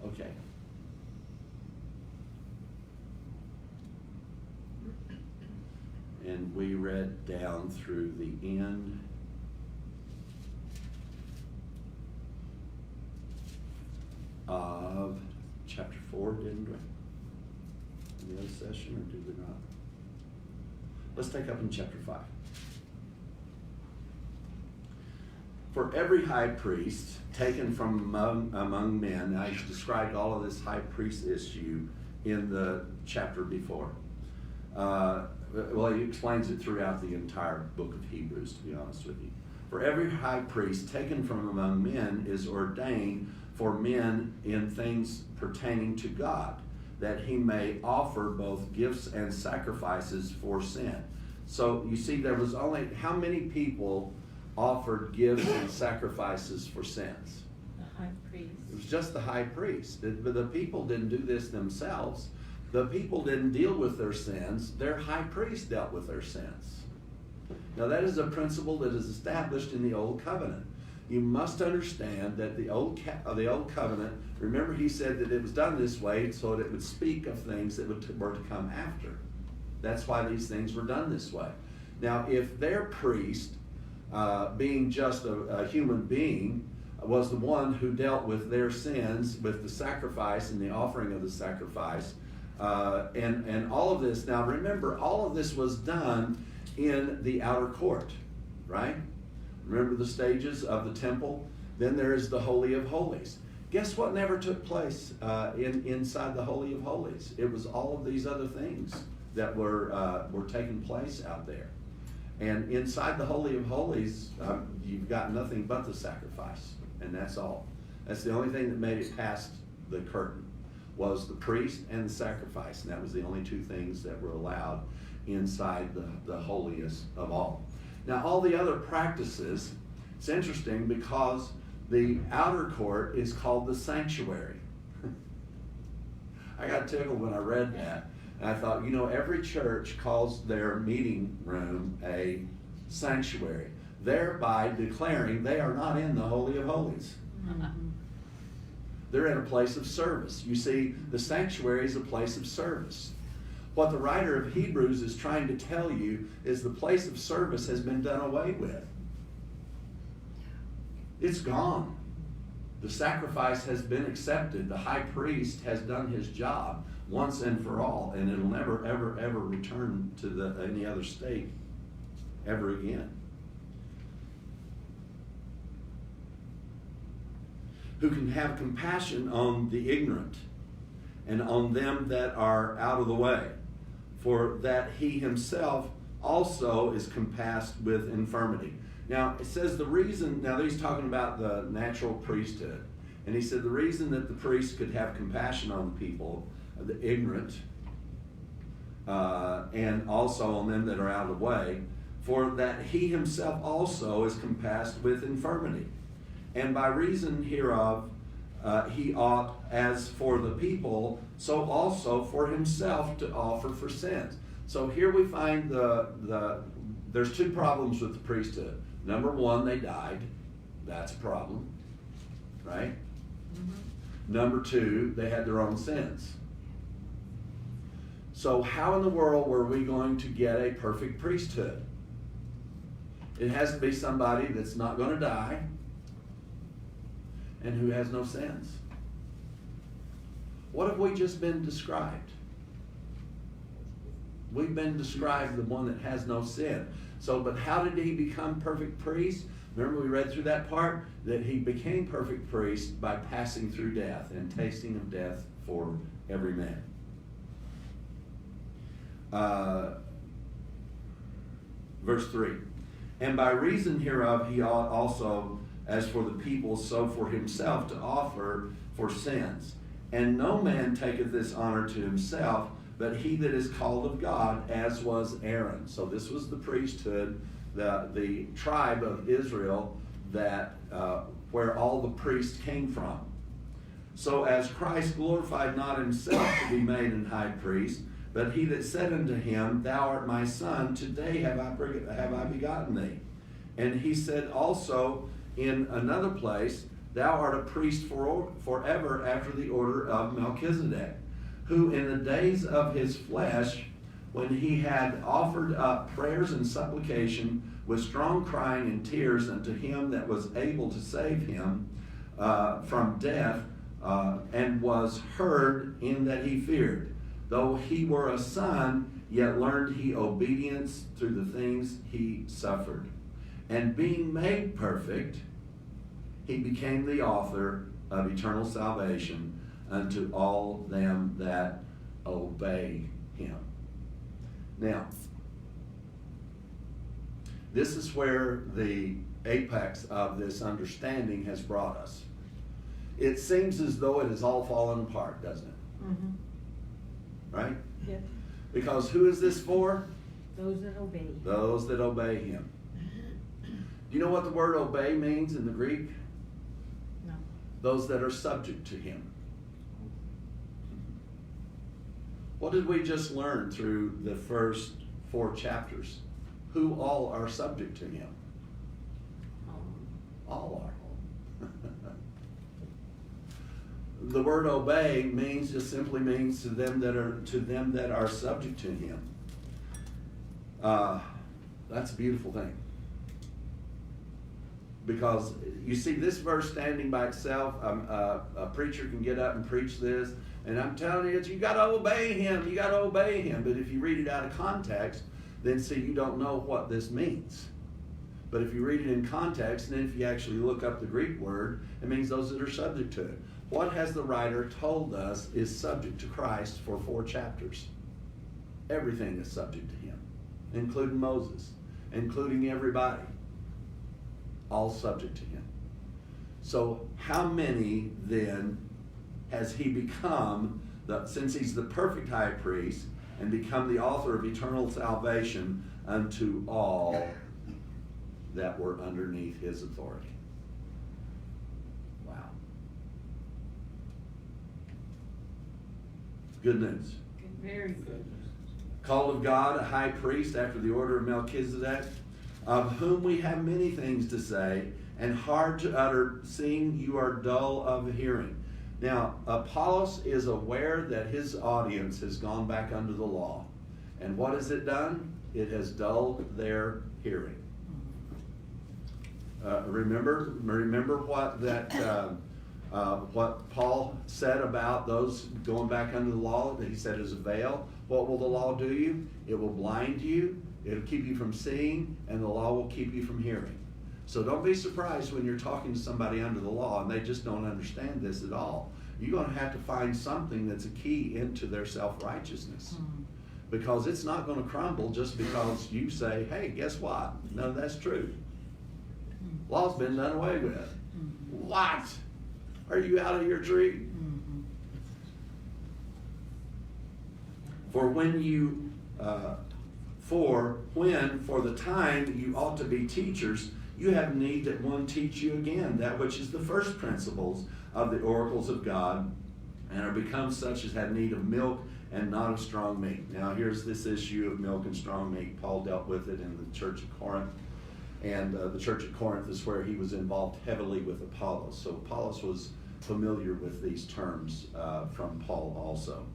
Okay. And we read down through the end. Of chapter 4, didn't we? In the other session, or did we not? Let's take up in chapter 5. For every high priest taken from among men, I described all of this high priest issue in the chapter before. Well, he explains it throughout the entire book of Hebrews, to be honest with you. For every high priest taken from among men is ordained for men in things pertaining to God, that he may offer both gifts and sacrifices for sin. So you see, there was only, how many people offered gifts and sacrifices for sins?
The high priest.
It was just the high priest. The people didn't do this themselves. The people didn't deal with their sins. Their high priest dealt with their sins. Now that is a principle that is established in the Old Covenant. You must understand that the old covenant, remember he said that it was done this way so that it would speak of things that were to come after. That's why these things were done this way. Now if their priest, being just a human being, was the one who dealt with their sins, with the sacrifice and the offering of the sacrifice, and all of this, now remember, all of this was done in the outer court, right? Remember the stages of the temple? Then there is the Holy of Holies. Guess what never took place inside the Holy of Holies? It was all of these other things that were taking place out there. And inside the Holy of Holies, you've got nothing but the sacrifice, and that's all. That's the only thing that made it past the curtain, was the priest and the sacrifice, and that was the only two things that were allowed inside the holiest of all. Now all the other practices, it's interesting because the outer court is called the sanctuary. I got tickled when I read that. And I thought, you know, every church calls their meeting room a sanctuary, thereby declaring they are not in the Holy of Holies.
Mm-hmm.
They're in a place of service. You see, the sanctuary is a place of service. What the writer of Hebrews is trying to tell you is the place of service has been done away with. It's gone. The sacrifice has been accepted. The high priest has done his job once and for all, and it'll never, ever, ever return to any other state ever again. Who can have compassion on the ignorant and on them that are out of the way, for that he himself also is compassed with infirmity. Now, it says the reason, now he's talking about the natural priesthood, and he said the reason that the priest could have compassion on the people, the ignorant, and also on them that are out of the way, for that he himself also is compassed with infirmity. And by reason hereof, he ought, as for the people, so also for himself to offer for sins. So here we find there's two problems with the priesthood. Number one, they died. That's a problem, right? Mm-hmm. Number two, they had their own sins. So how in the world were we going to get a perfect priesthood? It has to be somebody that's not going to die and who has no sins. What have we just been described? We've been described the one that has no sin. So, but how did he become perfect priest? Remember we read through that part? That he became perfect priest by passing through death and tasting of death for every man. Verse 3. And by reason hereof he ought also, as for the people, so for himself to offer for sins. And no man taketh this honor to himself, but he that is called of God, as was Aaron. So this was the priesthood, the tribe of Israel that where all the priests came from. So as Christ glorified not himself to be made an high priest, but he that said unto him, Thou art my son, today have I begotten thee. And he said also in another place, Thou art a priest forever after the order of Melchizedek, who in the days of his flesh, when he had offered up prayers and supplication with strong crying and tears unto him that was able to save him from death, and was heard in that he feared. Though he were a son, yet learned he obedience through the things he suffered. And being made perfect, he became the author of eternal salvation unto all them that obey him. Now, this is where the apex of this understanding has brought us. It seems as though it has all fallen apart, doesn't it?
Mm-hmm.
Right?
Yeah.
Because who is this for?
Those that obey.
Those that obey him. Do you know what the word obey means in the Greek?
No.
Those that are subject to him. What did we just learn through the first 4 chapters? Who all are subject to him? All are. The word obey just simply means to them that are subject to him. That's a beautiful thing. Because you see, this verse standing by itself, a preacher can get up and preach this, and I'm telling you, you got to obey him. You got to obey him. But if you read it out of context, then see, you don't know what this means. But if you read it in context, and then if you actually look up the Greek word, it means those that are subject to it. What has the writer told us is subject to Christ for 4 chapters? Everything is subject to him, including Moses, including everybody. All subject to him. So how many then has he become, since he's the perfect high priest, and become the author of eternal salvation unto all that were underneath his authority? Wow. Good news.
Very good.
Called of God, a high priest after the order of Melchizedek, of whom we have many things to say, and hard to utter, seeing you are dull of hearing. Now, Apollos is aware that his audience has gone back under the law. And what has it done? It has dulled their hearing. Remember what Paul said about those going back under the law? That he said is a veil. What will the law do you? It will blind you. It'll keep you from seeing, and the law will keep you from hearing. So don't be surprised when you're talking to somebody under the law and they just don't understand this at all. You're going to have to find something that's a key into their self-righteousness. Because it's not going to crumble just because you say, hey, guess what? No, that's true. Law's been done away with. What? Are you out of your tree? For the time you ought to be teachers, you have need that one teach you again that which is the first principles of the oracles of God, and are become such as have need of milk and not of strong meat. Now here's this issue of milk and strong meat. Paul dealt with it in the church of Corinth, and the church of Corinth is where he was involved heavily with Apollos. So Apollos was familiar with these terms from Paul also.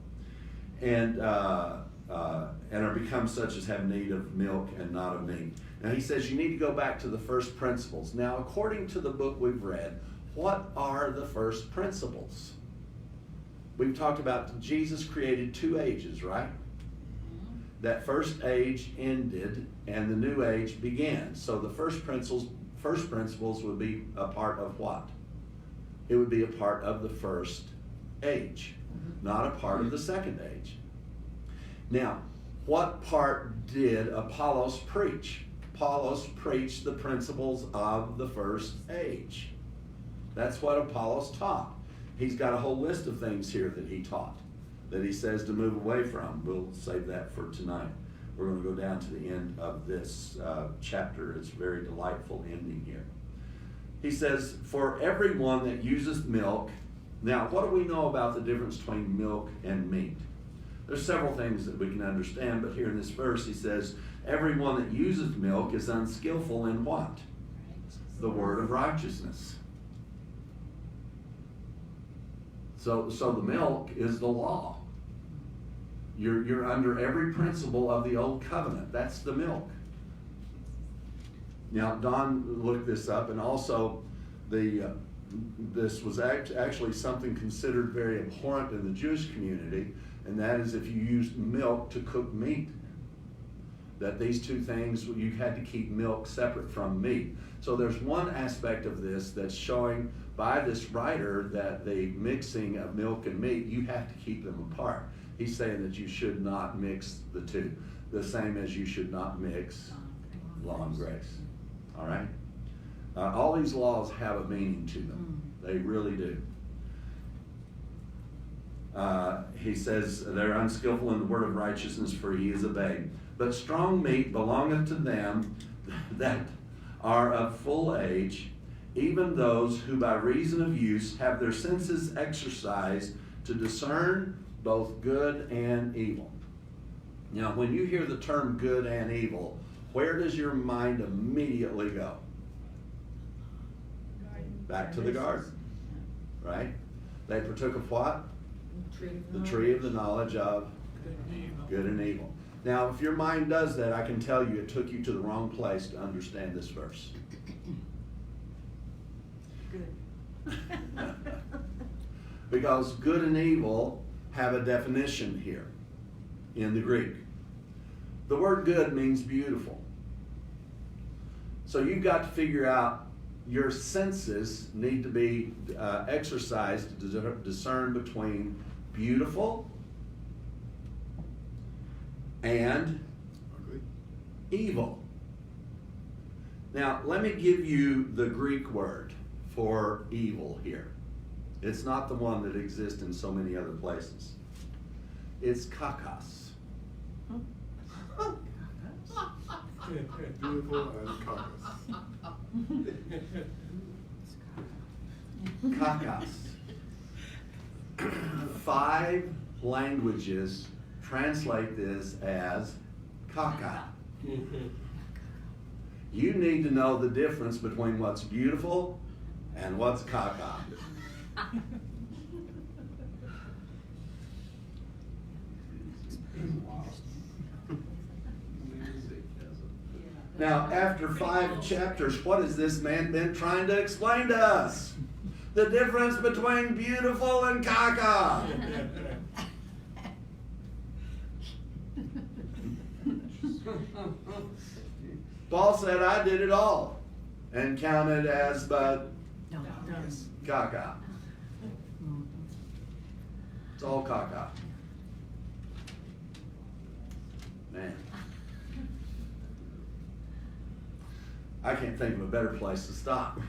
And are become such as have need of milk and not of meat. Now he says you need to go back to the first principles. Now according to the book we've read, what are the first principles? We've talked about Jesus created 2 ages, right? That first age ended and the new age began. So the first principles would be a part of what? It would be a part of the first age, not a part of the second age. Now, what part did Apollos preach? Apollos preached the principles of the first age. That's what Apollos taught. He's got a whole list of things here that he taught, that he says to move away from. We'll save that for tonight. We're going to go down to the end of this chapter. It's a very delightful ending here. He says, for everyone that uses milk. Now, what do we know about the difference between milk and meat? There's several things that we can understand, but here in this verse he says, everyone that uses milk is unskillful in what? The word of righteousness. So the milk is the law. You're under every principle of the old covenant. That's the milk. Now, Don looked this up, and also this was actually something considered very abhorrent in the Jewish community, and that is if you used milk to cook meat. That these 2 things, you had to keep milk separate from meat. So there's one aspect of this that's showing by this writer that the mixing of milk and meat, you have to keep them apart. He's saying that you should not mix the 2, the same as you should not mix law and grace. All right? All these laws have a meaning to them. They really do. He says, they're unskillful in the word of righteousness, for he is a babe. But strong meat belongeth to them that are of full age, even those who by reason of use have their senses exercised to discern both good and evil. Now, when you hear the term good and evil, where does your mind immediately go? Back to the garden, right? They partook of what? The tree of the knowledge of good and evil. Now, if your mind does that, I can tell you it took you to the wrong place to understand this verse.
Good.
Because good and evil have a definition here in the Greek. The word good means beautiful. So you've got to figure out your senses need to be exercised to discern between beautiful and evil. Now, let me give you the Greek word for evil here. It's not the one that exists in so many other places. It's kakos.
Beautiful and caucus.
Kakos. 5 languages translate this as caca. You need to know the difference between what's beautiful and what's caca. Now, after 5 chapters, what has this man been trying to explain to us? The difference between beautiful and caca. Paul said, I did it all and counted as but caca. It's all caca. Man. I can't think of a better place to stop.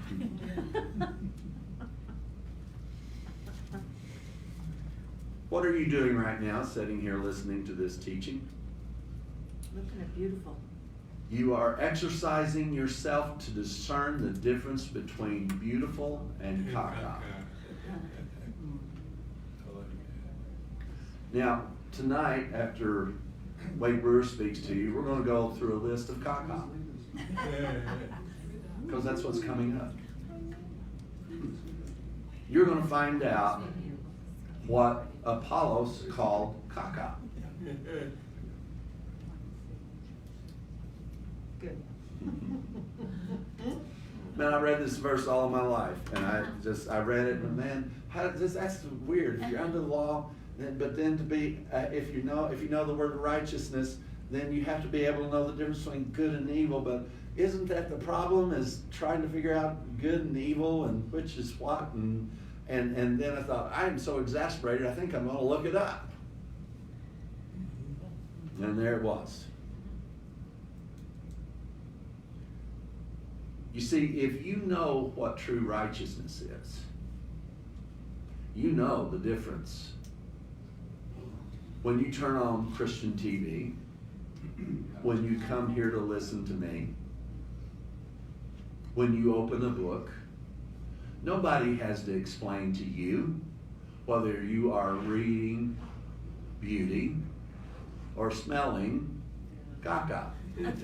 What are you doing right now, sitting here listening to this teaching?
Looking at beautiful.
You are exercising yourself to discern the difference between beautiful and caca. Now, tonight, after Wade Brewer speaks to you, we're going to go through a list of caca. Because that's what's coming up. You're going to find out what Apollos called caca.
Good.
Man, I read this verse all of my life, and I read it, and man, that's weird. If you're under the law, but then to be, if you know the word righteousness, then you have to be able to know the difference between good and evil. But isn't that the problem? Is trying to figure out good and evil and which is what? And then I thought, I am so exasperated. I think I'm going to look it up. And there it was. You see, if you know what true righteousness is, you know the difference. When you turn on Christian TV, when you come here to listen to me, when you open a book, nobody has to explain to you whether you are reading beauty or smelling caca. It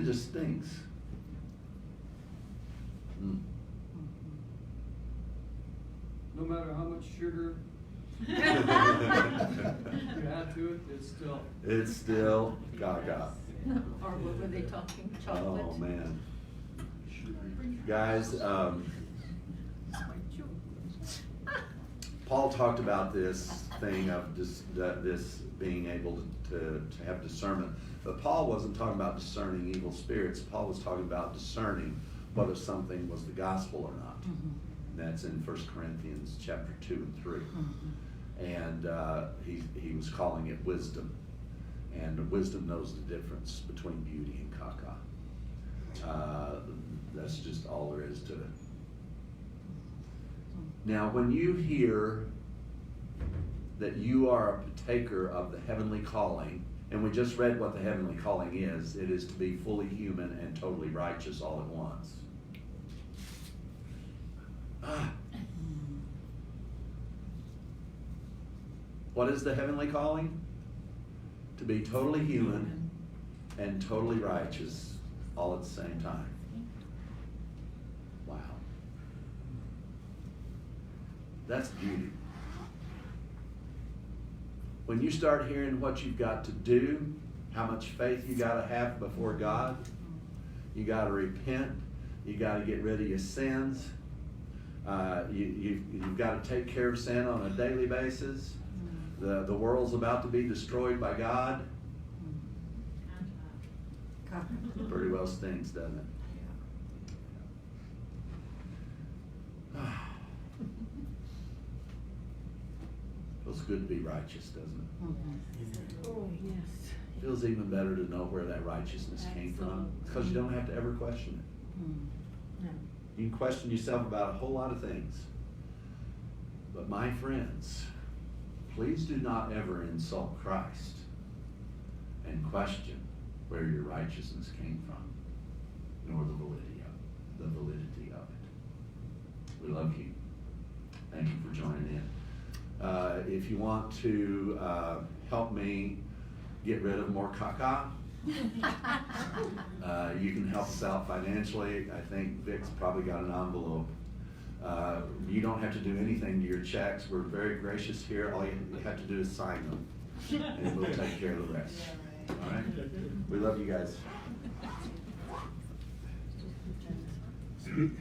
just stinks.
No matter how much sugar you add to it, it's still
caca.
Or what were they talking? Chocolate?
Oh man. Guys, Paul talked about this thing of this being able to have discernment. But Paul wasn't talking about discerning evil spirits. Paul was talking about discerning whether something was the gospel or not.
Mm-hmm.
And that's in 1 Corinthians chapter 2 and 3.
Mm-hmm.
And he was calling it wisdom. And wisdom knows the difference between beauty and caca. That's just all there is to it. Now, when you hear that you are a partaker of the heavenly calling, and we just read what the heavenly calling is. It is to be fully human and totally righteous all at once. What is the heavenly calling? To be totally human and totally righteous all at the same time. Wow. That's beauty. When you start hearing what you've got to do, how much faith you got to have before God, you got to repent, you got to get rid of your sins, you've got to take care of sin on a daily basis. The world's about to be destroyed by God. Pretty well stinks, doesn't it? Feels good to be righteous, doesn't it?
Oh, yes.
Feels even better to know where that righteousness came from, because you don't have to ever question it. You can question yourself about a whole lot of things. But my friends, please do not ever insult Christ and question where your righteousness came from, nor the validity of it. We love you. Thank you for joining in. If you want to help me get rid of more caca, you can help us out financially. I think Vic's probably got an envelope. You don't have to do anything to your checks. We're very gracious here. All you have to do is sign them, and we'll take care of the rest. All right? We love you guys.
Speak-